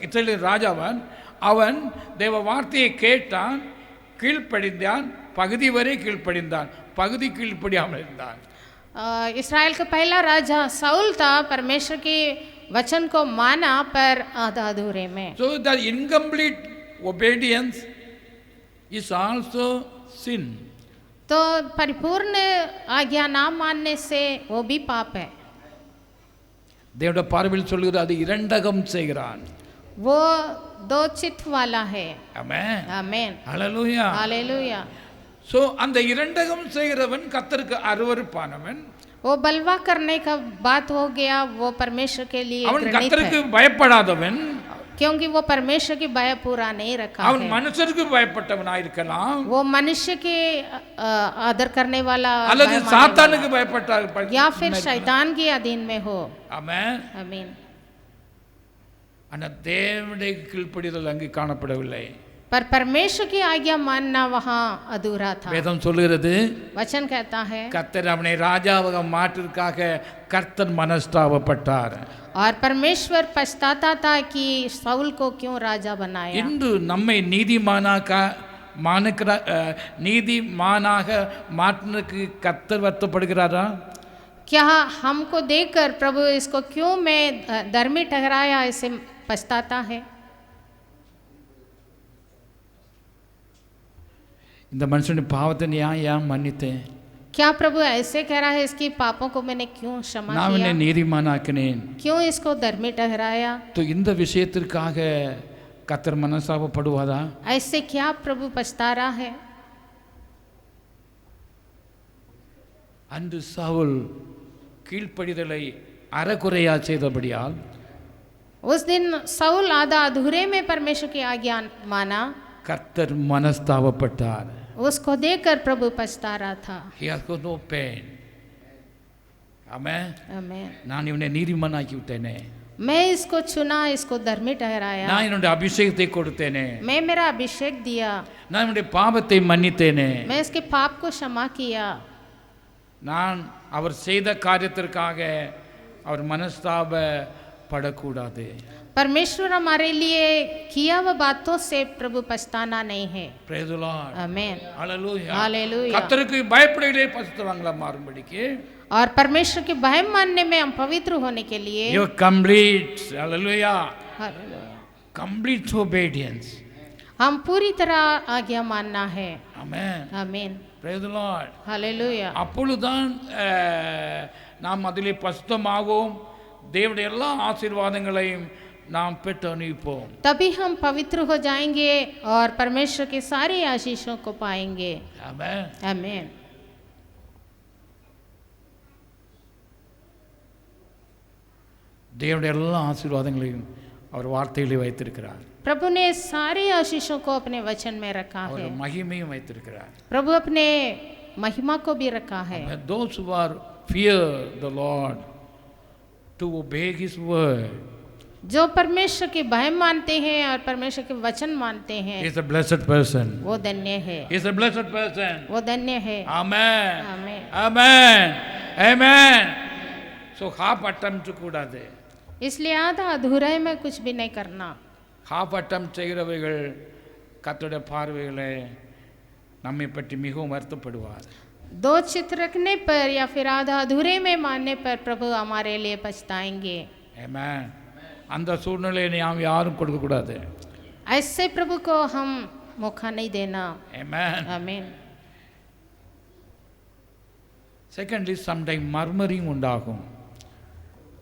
இஸ்ரேலின் ராஜாவன் அவன் தேவ வார்த்தையை கேட்டான், கீழ்ப்படிந்தான், பகுதி வரை கீழ்ப்படிந்தான், பகுதி கீழ்ப்படியாமல் இருந்தான். इस्राएल का पहला राजा साउल था, परमेश्वर के वचन को माना पर आधा अधूरे में। So the incomplete obedience is also sin. तो परिपूर्ण आज्ञा ना मानने से वो भी पाप है। தேவனுடைய பார்வையில் சொல்கிறது அது இரண்டகம் செய்கிறான். वो दो चित्त वाला है। ஆமென். आमीन। ஹalleluya. हालेलुया। ஸோ அந்த இரண்டகம் செய்கிறவன் கர்த்தருக்கு அருவருப்பானவன். वो बलवा करने का बात हो गया, वो परमेश्वर के लिए அவன் घृणित கர்த்தருக்கு है, பயப்படாதவன். क्योंकि वो परमेश्वर की भय पूरा नहीं रखा அவன் है। மனுஷருக்கு பயப்பட்டவனாயிருக்கலாம், वो मनुष्य के आदर करने वाला அல்லது भय मानने சாத்தானுக்கு वाला, பயப்பட்ட या फिर शैतान के अधीन में हो। ஆமென். आमीन। ஆனால் தேவனுடைய கீழ்ப்படிதல் அங்கு காணப்படவில்லை. पर परमेश्वर की आज्ञा मानना वहाँ अधूरा था। வேதம் சொல்லுகிறது वचन कहता है, கர்த்தர் அவனை ராஜாவாக மாற்றிற்காக கர்த்தர் மனஸ்தாபப்பட்டார். और परमेश्वर पछताता था कि साउल को क्यों राजा बनाया। இன்று நம்மை நீதிமானாக மாற்றினருக்கு கர்த்தர் வருத்தப்படுகிறாரா? क्या हमको देखकर प्रभु इसको क्यों मैं धर्मी ठहराया ऐसे पछताता है। இந்த மனுஷனுடைய பாவத்தை ஏன் மன்னித்தேன்? क्या प्रभु ऐसे कह रहा है, इसकी पापों को मैंने क्यों क्षमा நான் किया, என்னை நீதிமானாக்கினேன். क्यों इसको धर्मी ठहराया। तो இந்த விஷயத்திற்காக கர்த்தர் மனஸ்தாபப்படுவாரா? ऐसे क्या प्रभु पछता रहा है। அன்று சவுல் கீழ்ப்படிதலை அறகுறையா செய்தபடியால் उस दिन साउल आधा अधूरे में परमेश्वर की आज्ञा माना, கர்த்தர் மனஸ்தாபப்பட்டார். उसको देखकर प्रभु पछता रहा था। He has got no pain. ஆமென். आमीन। நான் இவனை நீதிமானாக்கி விட்டேனே, मैं इसको चुना, इसको धर्मी ठहराया, நான் என்னுடைய அபிஷேகத்தை கொடுத்தேனே, मैं मेरा अभिषेक दिया, நான் என்னுடைய பாவத்தை மன்னித்தேனே, मैं इसके पाप को क्षमा किया। நான் அவர் செய்த காரியத்திற்காக அவர் மனஸ்தாபப்படக்கூடாது. परमेश्वर हमारे लिए किया हुआ बातों से प्रभु पछताना नहीं है। Praise the Lord. आमीन। Hallelujah. हालेलुया। கர்த்தருக்கு பயப்படுகிறே பரிசுத்தவான்களா மாறும்படிக்கு और परमेश्वर के भय मानने में हम पवित्र होने के लिए you complete. Hallelujah. Hallelujah, Complete obedience. हम पूरी तरह आज्ञा मानना है। Amen. आमीन। Praise the Lord. हालेलुया। அப்பொழுதுதான் நாம் அதிலே பசுத்தமாகவும் தேவனுடைய எல்லா ஆசீர்வாதங்களையும் நாம் பெற்று அனுபவிப்போம். तभी हम पवित्र हो जाएंगे और परमेश्वर के सारे आशीषों को पाएंगे। Amen. आमीन। தேவனுடைய எல்லா ஆசீர்வாதங்களையும் அவர் வார்த்தையிலே வைத்திருக்கிறார். प्रभु ने सारे आशीषों को अपने वचन में रखा அவர் है। மகிமையும் வைத்திருக்கிறார். प्रभु अपने महिमा को भी रखा है। Those who are fear the Lord to obey His word जो परमेश्वर के भय मानते हैं और परमेश्वर के वचन मानते हैं, is a blessed person. वो धन्य है, Is a blessed person. वो धन्य है। Amen. आमीन। Amen. Amen. So half attempt கூடாது. इसलिए आधा अधूरा में कुछ भी नहीं करना। half attempt செய்கிறவர்கள் கர்த்தருடைய பார்வையிலே நம்மை பற்றி மிகவும் வருத்தப்படுவார். दो चित्त रखने पर या फिर आधा अधूरे में मानने पर प्रभु हमारे लिए पछताएंगे। Amen. அந்த சூழ்நிலையை நாம் யாரும் கொடுக்கக்கூடாது. ऐसे प्रभु को हम मौका नहीं देना। Amen. आमीन। செகண்ட்லி சம்டைம் மர்மரிங் உண்டாகும்.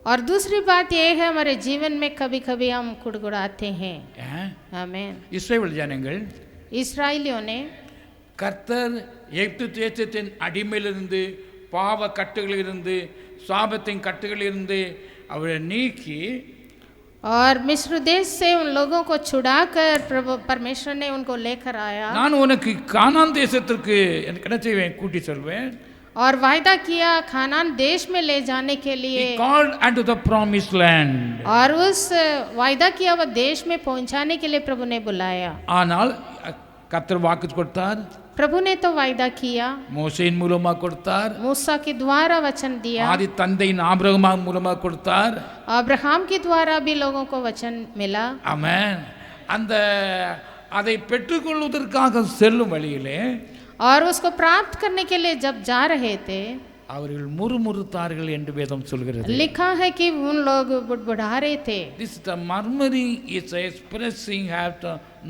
और दूसरी बात यह है हमारे जीवन में कभी कभी हम कुड़कुड़ाते हैं. आमीन. இஸ்ரவேல் ஜனங்கள் इस्राएलियों ने கர்த்தர் எகிப்து தேசத்தின் அடிமையிலிருந்து பாவ கட்டுகளிலிருந்து சாபத்தின் கட்டுகளிலிருந்து அவரை நீக்கி और मिस्र देश से उन लोगों को छुड़ाकर प्रभु परमेश्वर ने उनको लेकर आया. நான் உனக்கு கானான் தேசத்திற்கு எனக்கு என்ன செய்வேன் கூட்டி செல்வேன். और वायदा किया खानान देश में ले जाने के लिए. He called unto the promised land. और उस वायदा किया हुआ देश में पहुंचाने के लिए प्रभु ने बुलाया. ஆனால் கர்த்தர் வாக்கு கொடுத்தார். प्रभु ने तो वायदा किया. மோசேயின் மூலமா கொடுத்தார். मूसा के द्वारा वचन दिया. ஆதி தந்தையின் ஆபிரகாம் மூலமா கொடுத்தார். अब्राहम के द्वारा भी लोगों को वचन मिला. ஆமென். அந்த அதை பெற்றுக்கொள்வதற்காக செல்லும் வழியிலே और उसको प्राप्त करने के लिए जब जा रहे थे அவர்கள் முறுமுறுத்தார்கள் என்று வேதம் சொல்கிறது. लिखा है कि उन लोग बुड़बुड़ा रहे थे. This the murmuring is expressing have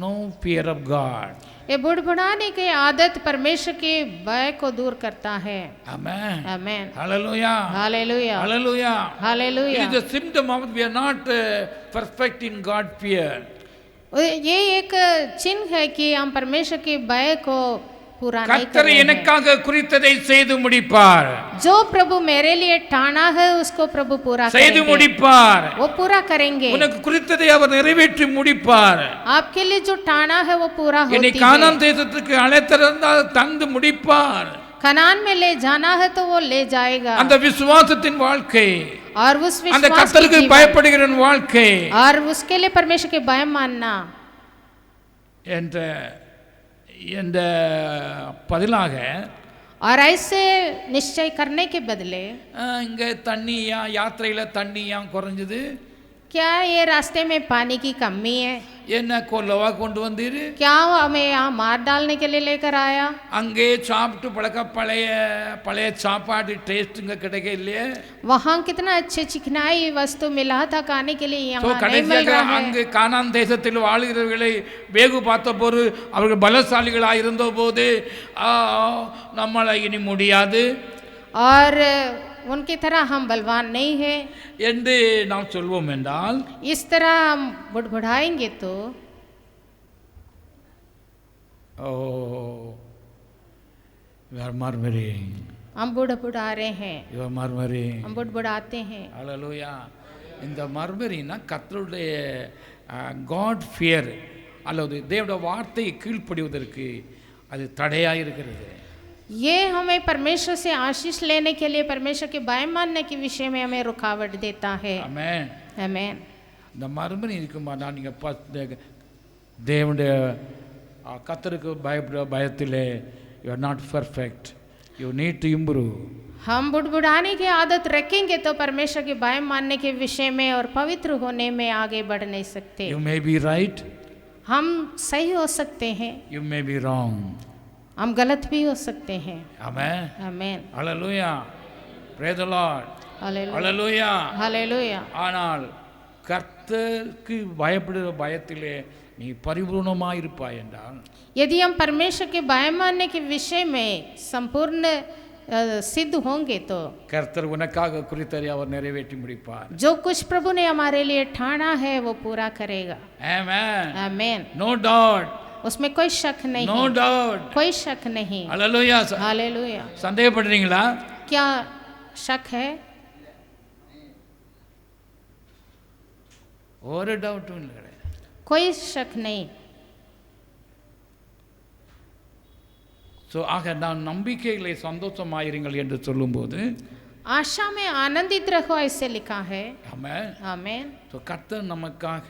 no fear of God. ये बुड़बुड़ाने की आदत परमेश्वर के भय को दूर करता है. Amen. आमीन. Hallelujah. Hallelujah. Hallelujah. Hallelujah. It is a symptom of we are not perfect in God fear. ये एक चिन्ह है कि हम परमेश्वर के भय को पूरा नहीं कर கர்த்தர் रहे हैं. எனக்காக குறித்ததை செய்து முடிப்பார். जो प्रभु मेरे लिए ठाना है उसको प्रभु पूरा செய்து करेंगे. முடிப்பார். वो पूरा करेंगे. உனக்கு குறித்ததை அவர் நிறைவேற்றி முடிப்பார். आपके लिए जो ठाना है वो पूरा என்னை होती கானான் है. தேசத்துக்கு அழைத்திருந்தால் தந்து முடிப்பார். कनान में ले जाना है तो वो ले जाएगा. அந்த விசுவாசத்தின் வாழ்க்கை, और उस அந்த विश्वास கர்த்தருக்கு की जीवन, பயப்படுகிற வாழ்க்கை और उसके लिए परमेश्वर के भय मानना என்ற என்ற பதிலாக और ऐसे निश्चय करने के बदले இங்க தண்ணியா யாத்திரையில தண்ணியா குறைஞ்சது, क्या ये रास्ते में पानी की कमी है? என்ன கொல்லவா கொண்டு வந்தீரு? क्या वो हमें यहाँ मार डालने के लिए लेकर आया? அங்கே சாப்பிட்டு பழக்க பழைய பழைய சாப்பாடு டேஸ்ட் இங்க கிடைக்க இல்லையே. वहाँ कितना अच्छे चिकनाई वस्तु मिला था खाने के लिए, சோ यहाँ नहीं मिल கடைசியாக रहा है. அங்கு கானான் தேசத்தில் வாழ்கிறவர்களை வேகு பார்த்த போது அவர்கள் பலசாலிகளாக இருந்த போது நம்மளை இனி முடியாது और उनकी तरह हम बलवान नहीं है என்று நாம் சொல்வோம் என்றால், इस तरह हम बुड़बुड़ाएंगे तो you are murmuring, हम बुड़बुड़ा रहे हैं, you are murmuring. हम बुड़बुड़ाते हैं. ஹல்லேலூயா. இந்த மர்மரினா கர்த்தருடைய காட் ஃபியர் அல்லது தேவனுடைய வார்த்தையை கீழ்ப்படிவதற்கு அது தடையாக இருக்கிறது. ये हमें परमेश्वर से आशीष लेने के लिए, परमेश्वर के भय मानने के विषय में हमें रुकावट देता है. ஆமென். आमीन. இந்த மர்மரி இருக்குமானா நீங்கள் தேவனுடைய கர்த்தருக்கு பயப்படுற பயத்திலே you are not perfect, you need to improve. हम बुड़बुड़ाने की आदत रखेंगे तो परमेश्वर के भय मानने के विषय में और पवित्र होने में आगे बढ़ नहीं सकते. யூ மே பி ரைட், हम सही हो सकते हैं, யூ மே பி ராங். हम गलत भी हो सकते हैं. ஆமென். आमीन. ஹல்லேலூயா. Praise the Lord. हालेलुया. ஹல்லேலூயா. हालेलुया. ஆனால் கர்த்தருக்கு பயப்படுகிற பயத்திலே நீ பரிபூர்ணமாக இருப்பாய் என்றால், यदि हम परमेश्वर के भय मानने के विषय में संपूर्ण सिद्ध होंगे तो கர்த்தர் உனக்காக குறித்ததை அவர் நிறைவேற்றி முடிப்பார். जो कुछ प्रभु ने हमारे लिए ठाना है वो पूरा करेगा. ஆமென். आमीन. नो डाउट, उसमें कोई शक नहीं. No doubt. कोई शक नहीं. ஹல்லேலூயா. हालेलुया. சந்தேகப்படுறீங்களா? क्या शक है? ஒரு டவுட்டும் இல்லை. कोई शक नहीं. ஸோ ஆக நான் நம்பிக்கைகளை சந்தோஷமாயிருங்கள் என்று சொல்லும்போது आशा में आनंदित रहो ऐसे लिखा है. ஆமென். आमीन. ஸோ கர்த்தர் நமக்காக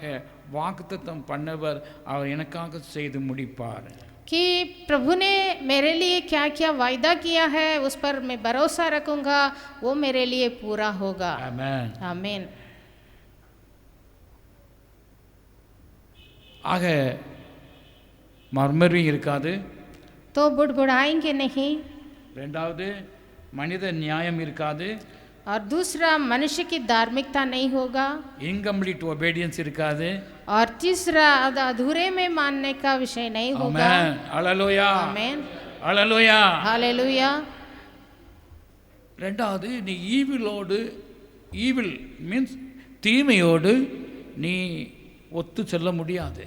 வாக்குத்தத்தம் பண்ணவர், அவர் எனக்காக செய்து முடிப்பார். कि प्रभु ने मेरे लिए क्या क्या वायदा किया है उस पर मैं भरोसा रखूंगा, वो मेरे लिए पूरा होगा. ஆமென். आमीन. ஆக மர்மரிங் இருக்காது. तो बुड़बुड़ाएंगे नहीं. ரெண்டாவது மனித நியாயம் இருக்காது. और दूसरा मनुष्य की धार्मिकता नहीं होगा. இன்கம்ப்ளீட் ஒபீடியன்ஸ் இருக்காது. और तीसरा अधूरे में मानने का विषय नहीं होगा. ஆமென். ஹல்லேலூயா. आमीन. ஹல்லேலூயா. हालेलुया. ரெண்டாவது நீ ஈவில் மீன்ஸ் தீமையோடு நீ ஒத்து செல்ல முடியாது.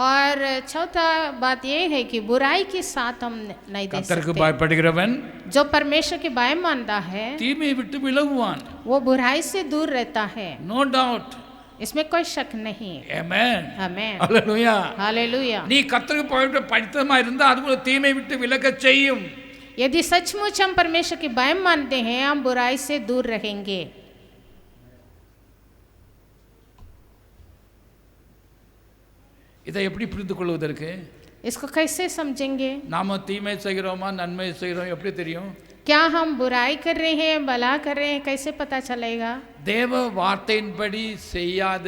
और चौथा बात ये है कि बुराई के साथ हम नहीं दे கர்த்தருக்கு सकते। பயப்படுகிறவன் जो परमेश्वर के भय मानता है தீமையை விட்டு விலகுவான். वो बुराई से दूर रहता है, நோ டவுட். इसमें कोई शक नहीं। ஆமென். आमेन, ஹalleluya. हालेलुया। நீ கர்த்தருக்கு படித்தமா இருந்தா அது தீமையை விட்டு விலக செய்யும். यदि सचमुच हम परमेश्वर के भय मानते हैं हम बुराई से दूर रहेंगे। இதை எப்படி புரிந்து கொள்வதற்கு? इसको कैसे समझेंगे? நாம தீமை செய்கிறோமா நன்மை செய்கிறோம் எப்படி தெரியும்? क्या हम बुराई कर रहे हैं भला कर रहे हैं कैसे पता चलेगा? தேவ வார்த்தையின்படி செய்யாத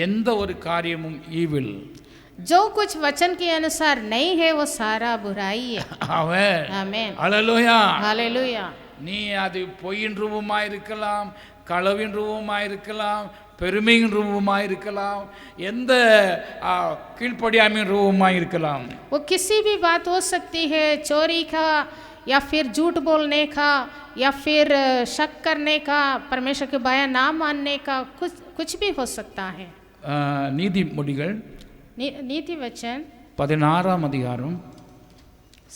எந்த ஒரு காரியமும் ஈவில். जो कुछ वचन के अनुसार नहीं है वो सारा बुराई है। ஆமென். आमेन, ஹalleluya. हालेलुया। நீ அது பொய்யின் ரூபமாக இருக்கலாம், களவின் ரூபமாக இருக்கலாம், பெருமையின் ரூபமாக இருக்கலாம், எந்த கீழ்ப்படியாமையின் ரூபமாக இருக்கலாம். वो किसी भी बात हो सकती है, चोरी का या फिर झूठ बोलने का या फिर शक करने का, परमेश्वर के भय ना मानने का, कुछ भी हो सकता है। நீதிமொழிகள் नीति वचन 16ஆம் அதிகாரம்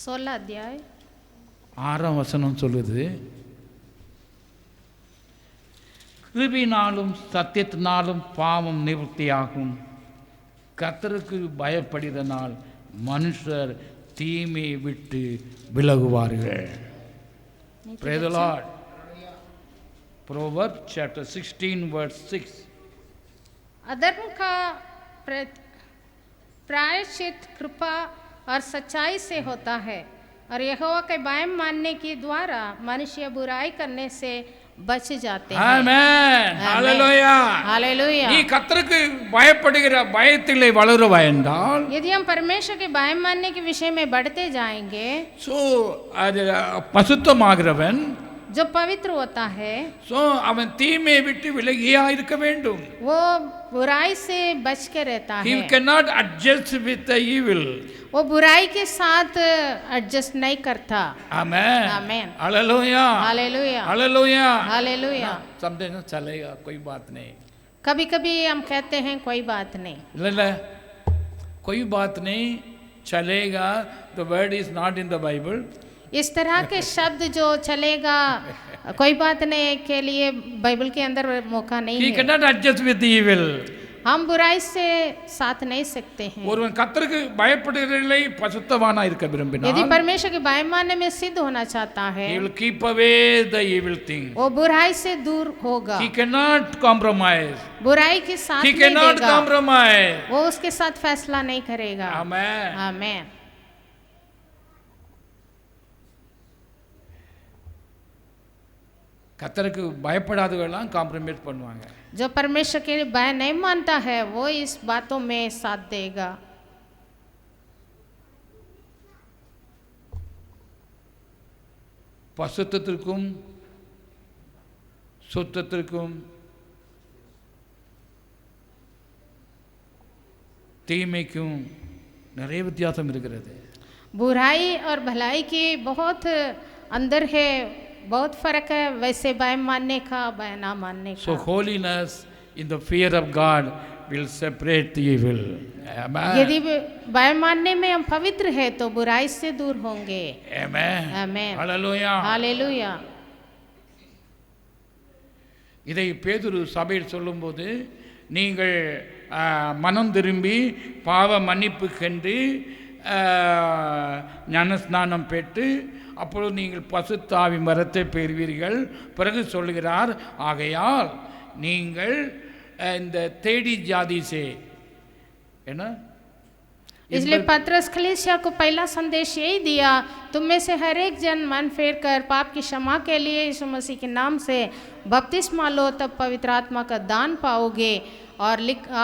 16 अध्याय 6ஆம் வசனம் சொல்லுது, கிருபையினாலும் சத்தியத்தினாலும் பாவம் நிவர்த்தியாகும், கர்த்தருக்கு பயப்படுதனால் மனுஷர் தீமையை விட்டு விலகுவார்கள். Praise the Lord. Proverbs chapter 16 verse 6. अधर्म का प्रायश्चित कृपा और सच्चाई से होता है और यहोवा के भय मानने के द्वारा मनुष्य बुराई करने से बच जाते हैं। Amen. Hallelujah. हालेलुया। நீ கர்த்தருக்கு பயப்படுகிற பயத்திலே வளருவாய் என்றால், यदि हम परमेश्वर के भय मानने के विषय में बढ़ते जाएंगे, சோ அது பசுத்தமாகிறவன், जो पवित्र होता है, சோ அவன் தீமையை விட்டு விலகியா இருக்க வேண்டும். वो बुराई से बच के रहता He है। cannot adjust with the evil. वो बुराई के साथ एडजस्ट नहीं करता। Amen. आमेन, Hallelujah. Hallelujah, Hallelujah. हालेलुया। समझे चलेगा, कोई बात नहीं. कभी कभी हम कहते हैं कोई बात नहीं, இல்ல कोई बात नहीं चलेगा. The word is not in the Bible. इस तरह के शब्द जो चलेगा कोई बात नहीं के लिए बाइबल के अंदर मौका नहीं He है। cannot adjust with the evil. हम बुराई से साथ नहीं सकते हैं। ஒருவன் கர்த்தருக்கு பயப்படுகிறவர்களை பசுத்தவானா இருக்க यदि விரும்பினான், परमेश्वर के भय मानने में सिद्ध होना चाहता है, he will keep away the evil thing. वो बुराई से दूर होगा, He cannot compromise. बुराई के साथ He नहीं cannot देगा, compromise. वो उसके साथ फैसला नहीं करेगा। Amen. आमेन। கர்த்தருக்கு பயப்படாதவெல்லாம் காம்ப்ரமைஸ் பண்ணுவாங்க. जो परमेश्वर के भय नहीं मानता है वो इस बातों में साथ देगा। பசுத்தத்திற்கும் சுத்தத்திற்கும் தீமைக்கும் நிறைய வித்தியாசம் இருக்கிறது. बुराई और भलाई की बहुत अंदर है, बहुत फर्क है, वैसे भय मानने का भय ना मानने So का। holiness in the fear of God will separate the evil. Amen. यदि भय मानने में हम पवित्र है तो बुराई से दूर होंगे। Amen. आमेन, Hallelujah. हालेलुया। இதை பேதுரு சபையில் சொல்லும்போது, நீங்கள் மனம் திரும்பி பாவ மன்னிப்பு கண்டு ஞானஸ்நானம் பெற்று அப்பொழுது நீங்கள் பசுத்தாவி மரத்தை பெறுவீர்கள். பிறகு சொல்லுகிறார், ஆகையால் நீங்கள் இந்த தேடி ஜாதி से है ना, इसलिए पतरस कलीसिया को पहला संदेश यही दिया, तुम में से हर एक जन मन फेर कर पाप की क्षमा के लिए यीशु मसीह के नाम से बपतिस्मा लो, तब पवित्र आत्मा का दान पाओगे। और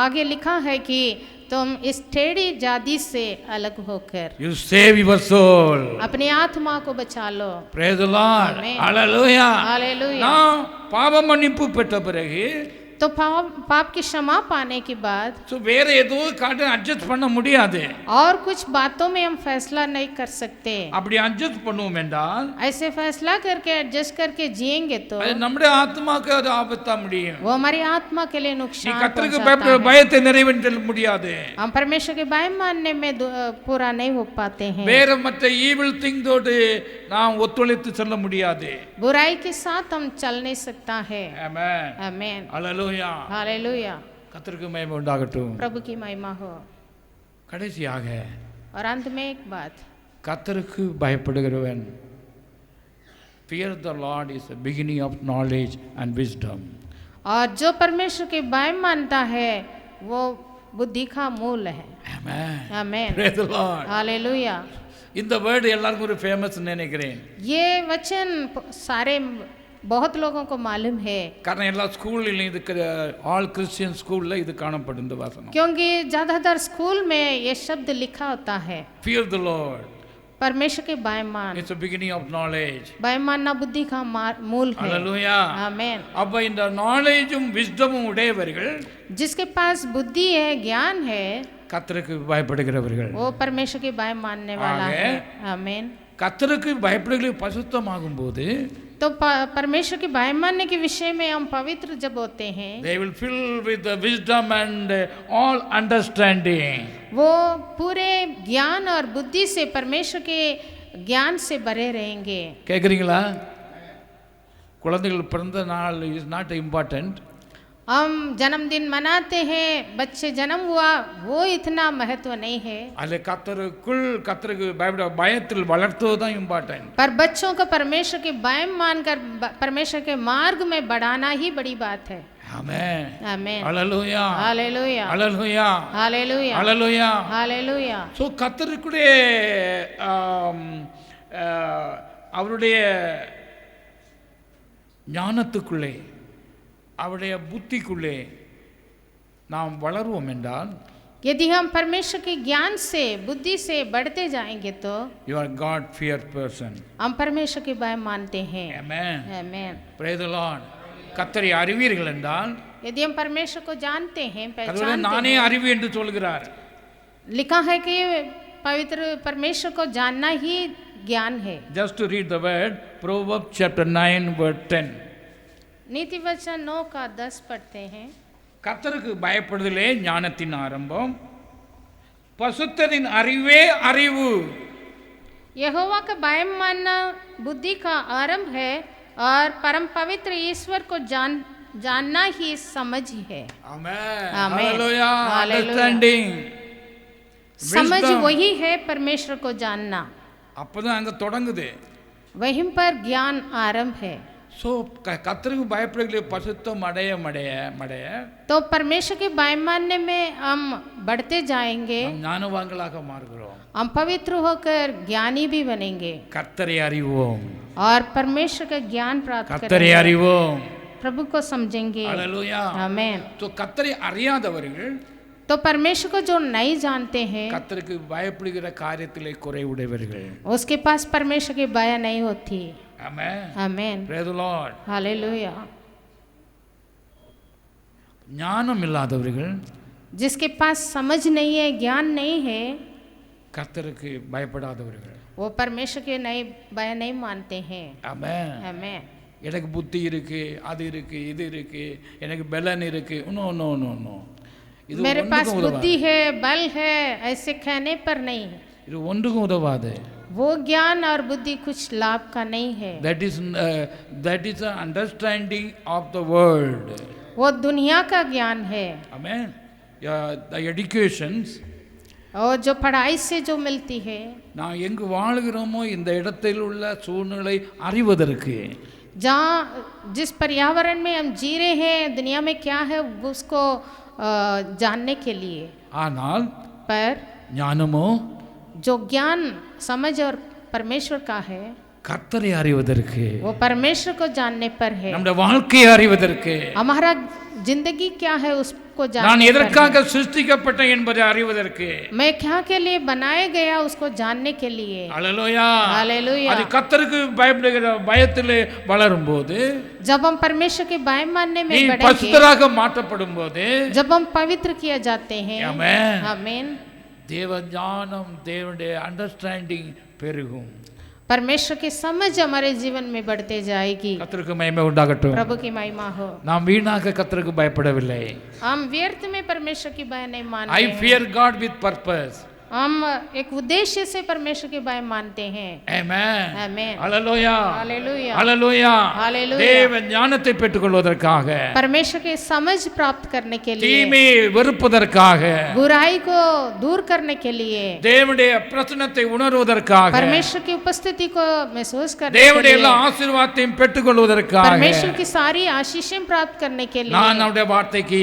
आगे लिखा है कि तुम इस टेढ़ी जाति से अलग होकर you save your soul. अपनी आत्मा को बचा लो। Praise the Lord. Amen. Hallelujah. Hallelujah. நான் பாவ மன்னிப்பு பெற்ற பிறகு तो पाप की क्षमा पाने के बाद ஸோ வேற ஏதோ காட்ட அட்ஜஸ்ட் பண்ண முடியாது. और कुछ बातों में हम फैसला नहीं कर सकते. அப்படி அட்ஜஸ்ட் பண்ணுவோம் என்றால் ऐसे फैसला करके एडजस्ट करके जिएंगे तो அது நம்முடைய ஆத்மாக்கு அது ஆபத்தா முடியும். वो हमारी आत्मा के लिए நீ नुकसान கர்த்தருக்கு पहुंचाता பயப்படுற है. பயத்தை நிறைவேற்ற முடியாது. हम परमेश्वर के भय मानने में पूरा नहीं हो पाते हैं. வேற மற்ற ஈவில் திங்கோடு நாம் ஒத்துழைத்து செல்ல முடியாது. बुराई के साथ हम चल नहीं सकता है. ஆமென். आमीन. அல்லேலூயா. हालेलुया. கர்த்தருக்கு மகிமை உண்டாகட்டும். प्रभु की महिमा हो. கடைசியாக और अंत में एक बात, கர்த்தருக்கு பயப்படுகிறவன், fear the Lord is the beginning of knowledge and wisdom. और जो परमेश्वर के भय मानता है वो बुद्धि का मूल है. Amen. आमीन. Praise the Lord. हालेलुया. இந்த வேர்டு எல்லாருக்கும் ஒரு ஃபேமஸ் நினைக்கிறேன். ये वचन सारे बहुत लोगों को मालूम है. காரணம் எல்லா ஸ்கூல்லையும் இதுக்கு ஆல் கிறிஸ்டியன் ஸ்கூல்ல இது காணப்படும் இந்த வசனம். क्योंकि ज़्यादातर स्कूल में ये शब्द लिखा होता है. Fear the Lord. परमेश्वर के भय मान. It's the beginning of knowledge. भय मानना बुद्धि का मूल है. Hallelujah. आमीन. அப்ப இந்த நாலேஜும் விஸ்டமும் உடையவர்கள் जिसके पास बुद्धि है, ज्ञान है, கர்த்தருக்கு பயப்படுகிறவர்கள். वो परमेश्वर के भय मानने वाला आगे। है. आमीन. கர்த்தருக்கு பயப்படுகிற பரிசுத்தமாகும் போது तो परमेश्वर के भय मानने के विषय में हम पवित्र जब होते हैं, they will fill with the wisdom and all understanding. वो पूरे ज्ञान और बुद्धि से परमेश्वर के ज्ञान से भरे रहेंगे. கேக்குறீங்களா? குழந்தைகள் பிறந்த நாள் இஸ் நாட் இம்பார்ட்டன்ட். हम जन्मदिन मनाते हैं, बच्चे जन्म हुआ, वो इतना महत्व नहीं है. அது கர்த்தருக்கு பயப்பட பயத்தில் வளர்த்துவதுதான் இம்பார்ட்டன்ட். पर बच्चों को परमेश्वर के भय मानकर परमेश्वर के मार्ग में बढ़ाना ही बड़ी बात है. ஆமென். आमीन. ஹalleluya. हालेलुया. ஹalleluya. हालेलुया. ஹalleluya. हालेलुया. சோ கர்த்தருக்குடைய அவருடைய ஞானத்துக்குள்ளே அவருடைய புத்திக்குள்ளே நாம் வளருவோம் என்றால், यदि हम परमेश्वर के ज्ञान से, बुद्धि से बढ़ते जाएंगे तो you are God fear person. हम परमेश्वर के भय मानते हैं. Amen. आमीन. Praise the Lord. கர்த்தரை அறிவீர்கள் என்றால், यदि हम परमेश्वर को जानते हैं, கர்த்தரை पहचानते நானே हैं, அறிவு என்று சொல்கிறார். लिखा है कि पवित्र परमेश्वर को जानना ही ज्ञान है. Just to read the word, Proverbs chapter 9 verse 10. नीति वचन 9 का 10 पढ़ते हैं. கர்த்தருக்கு பயப்படுதலே ஞானத்தின் ஆரம்பம், பசுத்தரின் அறிவே அறிவு. यहोवा का भय मानना बुद्धि का आरंभ है और परम पवित्र ईश्वर को जानना ही समझ है. Amen. Amen. Hallelujah. Hallelujah. Understanding. समझ Wisdom. वही है परमेश्वर को जानना. அப்பதான் அங்க தொடங்குது. वहीं पर ज्ञान आरंभ है. ஸோ கர்த்தருக்கு பயப்படுகிற பசுத்தம் அடைய அடைய அடைய तो परमेश्वर के भय मानने में हम बढ़ते जाएंगे, நாம் ஞானவான்களாக மாறுகிறோம். हम पवित्र होकर ज्ञानी भी बनेंगे கர்த்தரை அறிவோம். और परमेश्वर का ज्ञान प्राप्त கர்த்தரை करेंगे, அறிவோம். प्रभु को समझेंगे. ஹalleluya. आमीन. ஸோ கர்த்தரை அறியாதவர்கள் तो परमेश्वर को जो नहीं जानते हैं, கர்த்தருக்கு பயப்படுகிற காரியத்திலே குறைவுடையவர்கள். उसके पास परमेश्वर की भय नहीं होती. ஆமென். आमीन. Praise the Lord. हालेलुया. ஞானம் இல்லாதவர்கள் जिसके पास समझ नहीं है, ज्ञान नहीं है, கர்த்தருக்கு பயப்படாதவர்கள். वो परमेश्वर के नहीं भय नहीं मानते हैं. ஆமென். आमीन. எனக்கு புத்தி இருக்கு, அது இருக்கு, இது இருக்கு, எனக்கு பலன் இருக்கு. No no no no. இது मेरे पास ஒன்றுக்கும் உதவாது. बुद्धि है, बल है, ऐसे कहने पर नहीं. இது ஒன்றுக்கும் உதவாது. वो ज्ञान और बुद्धि कुछ लाभ का नहीं है. That is the understanding of the world. वो दुनिया का ज्ञान है. Amen. The educations और जो पढ़ाई से जो मिलती है, நான் எங்கு வாழ்கிறோமோ இந்த இடத்தில் உள்ள சூழ்நிலை அறிவதற்கு, जहाँ जिस पर्यावरण में हम जी रहे हैं, दुनिया में क्या है उसको जानने के लिए. ஆனால் पर ஞானமோ जो ज्ञान समझ और परमेश्वर का है, கர்த்தரை அறிவதற்கு, वो परमेश्वर को जानने पर है. நம்முடைய வாழ்க்கையை அறிவதற்கு, हमारा जिंदगी क्या है उसको को நான் जानने पर எதற்காக சிருஷ்டிக்கப்பட்டேன் என்பதை அறிவதற்கு. है। मैं क्या के लिए बनाया गया उसको जानने के लिए। அல்லேலூயா. हालेलुया। அது கர்த்தருக்கு பயப்படுகிற பயத்திலே வளரும்போது, जब हम परमेश्वर के भय मानने நீ में बढ़ेंगे, பரிசுத்தராக மாற்றப்படும்போது, जब हम पवित्र किया जाते हैं, ஆமென், आमीन, தேவ ஞானம் தேவனுடைய அண்டர்ஸ்டாண்டிங் பெருகும். परमेश्वर की समझ हमारे जीवन में बढ़ते जाएगी। கர்த்தருக்கு மகிமை உண்டாகட்டும். प्रभु की महिमा हो। நாம் வீணாக கர்த்தருக்கு பயப்படவில்லை. हम व्यर्थ में परमेश्वर की भय नहीं मान I रहे हैं। fear God with purpose. हम एक उद्देश्य से परमेश्वर के भय मानते हैं। Amen. आमीन। Hallelujah. हालेलुया। Hallelujah. Hallelujah. தேவ ஞானத்தை பெற்றுக்கொள்வதற்காக, परमेश्वर के समझ प्राप्त करने के लिए, தீமையை வெறுப்பதற்காக, बुराई को दूर करने के लिए, தேவனுடைய பிரசன்னத்தை உணர்வதற்காக, परमेश्वर की उपस्थिति को महसूस करने के தேவனுடைய எல்லா लिए, ஆசீர்வாதத்தையும் பெற்றுக்கொள்வதற்காக, परमेश्वर की सारी आशीषें प्राप्त करने के लिए நான் அவருடைய வார்த்தைக்கு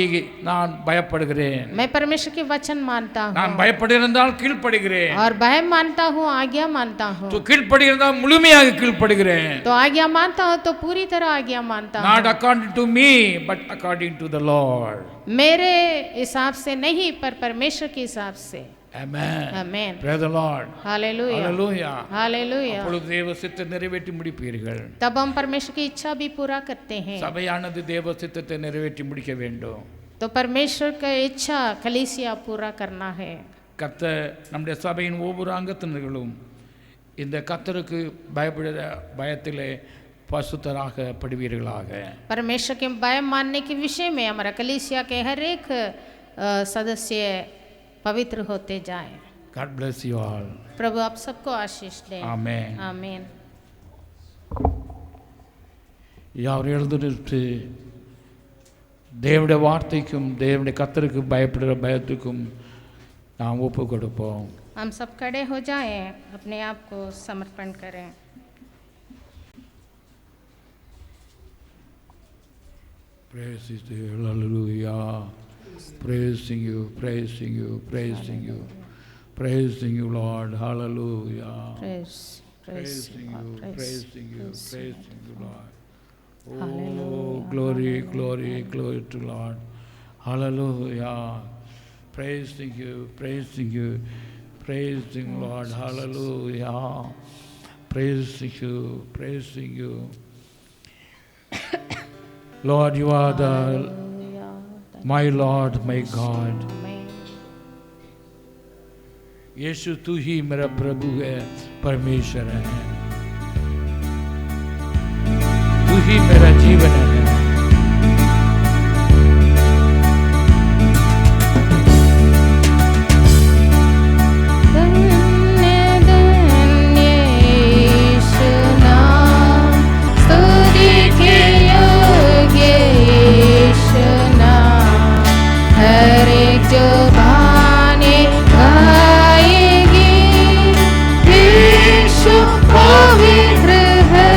நான் பயப்படுகிறேன். मैं परमेश्वर के वचन मानता நான் हूँ பயப்படுகிறதால் கீழ்ப்படுகிறேன். और भय मानता हूँ, आज्ञा मानता हूँ। கீழ்ப்படுகிறதால் முழுமையாக கீழ்ப்படுகிறேன். तो आज्ञा मानता हूँ तो पूरी तरह आज्ञा मानता Not हूँ। according to me, but according to the Lord. मेरे हिसाब से नहीं, पर परमेश्वर के हिसाब से। Amen. आमीन। Praise the Lord. Hallelujah. Hallelujah. Hallelujah. அப்பொழுது தேவ சித்தத்தை நிறைவேற்றி முடிப்பீர்கள். तब हम परमेश्वर की इच्छा भी पूरा करते हैं। சபையானது தேவ சித்தத்தை நிறைவேற்றி முடிக்க வேண்டும். तो परमेश्वर का इच्छा कलीसिया पूरा करना है। கர்த்தர் நம்முடைய சபையின் ஒவ்வொரு அங்கத்தினர்களும் இந்த கர்த்தருக்கு பயப்படுகிற பயத்திலே பசுத்தராக படுவீர்களாக. परमेश्वर के भय मानने के विषय में हमारा कलीसिया के हर एक सदस्य पवित्र होते जाएं। God bless you all. प्रभु आप सबको आशीष दें। Amen. आमीन। யார் எழுந்துட்டு தேவனுடைய வார்த்தைக்கும் தேவனுடைய கர்த்தருக்கு பயப்படுகிற பயத்துக்கும் நாம் ஒப்பு கொடுப்போம். हम सब खड़े हो जाएं, अपने आप को समर्पण करें। Praise you, hallelujah. Praising you, praising you, praising you, praising you, Lord, hallelujah. Praising you, praising you, praising you, Lord. Oh, glory, glory, glory to Lord. Hallelujah. Praising you, praising you, praising Lord. Hallelujah. Praising you, praising you. Lord, you are the my Lord, my God. यीशु तू ही मेरा प्रभु है, परमेश्वर है, तू ही मेरा जीवन है। पवित्र है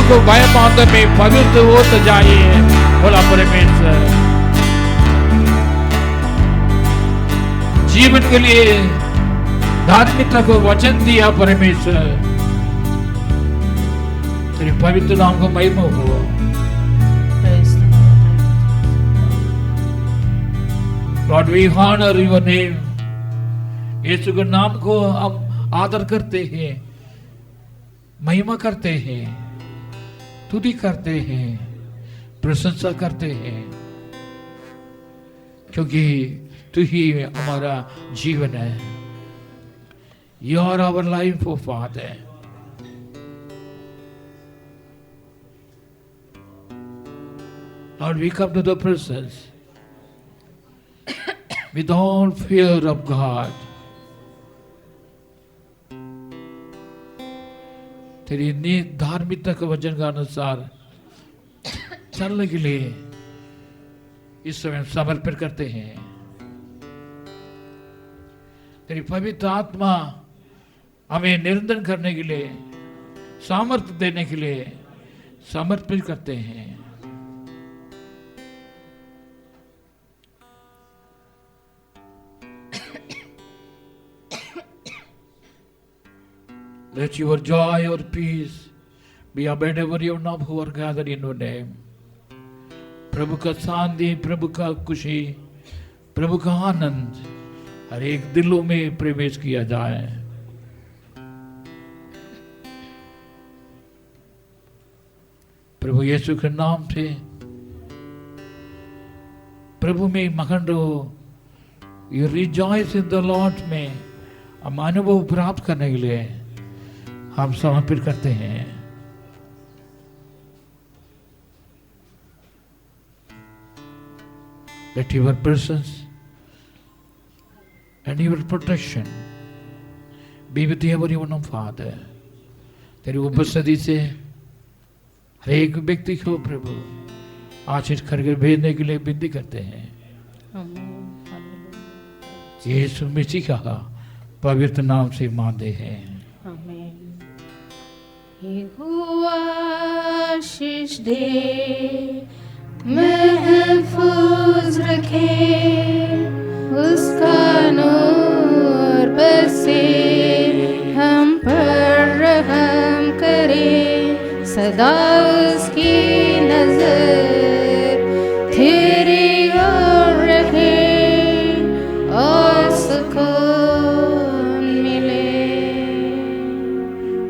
को भयपात में पवित्र होते जाइए। बोला परमेश्वर जीवन के लिए धार्मिकता को वचन दिया परमेश्वर, तेरे पवित्र नाम को महिमा हो। Lord, we honor your name. यीशु के नाम को हम आदर करते हैं, महिमा करते हैं, स्तुति करते हैं, प्रशंसा करते हैं, क्योंकि तू ही हमारा जीवन है। You are our life, oh Father. Lord, we come to the presence with all fear of God. तेरी धार्मिकता के वचन के अनुसार चलने के लिए इस समय समर्पित करते हैं। तेरी पवित्र आत्मा हमें निरंतर करने के लिए, सामर्थ्य देने के लिए समर्पित करते हैं। Let your joy or peace be abundant over your now who are gathered in your name. प्रभु का शांति, प्रभु का खुशी, प्रभु का आनंद हर एक दिलों में प्रवेश किया जाए। प्रभु यीशु के नाम से प्रभु में मगन रहो। You rejoice in the Lord में हम अनुभव प्राप्त करने के लिए हम समर्पित करते हैं। Let your presence and your protection be with everyone, Father. तेरी उपस्थिति से हर एक व्यक्ति को प्रभु आशीष करके भेजने के लिए विनती करते हैं। यीशु मसीह का पवित्र नाम से मानते हैं। यहोवा आशीष दे, महफूज रखे, उसका नूर बरसे हम पर रहम करे, सदा उसकी नजर तेरी ओर रहे और सुकून मिले।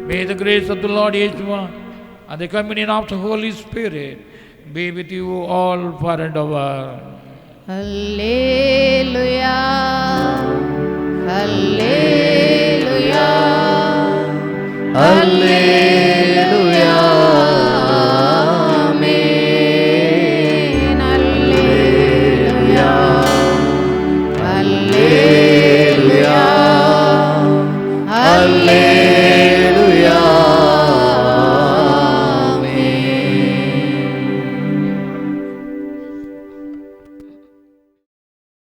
May the grace of the Lord Yeshua and the communion of the Holy Spirit be with you all for and ever. Hallelujah, hallelujah.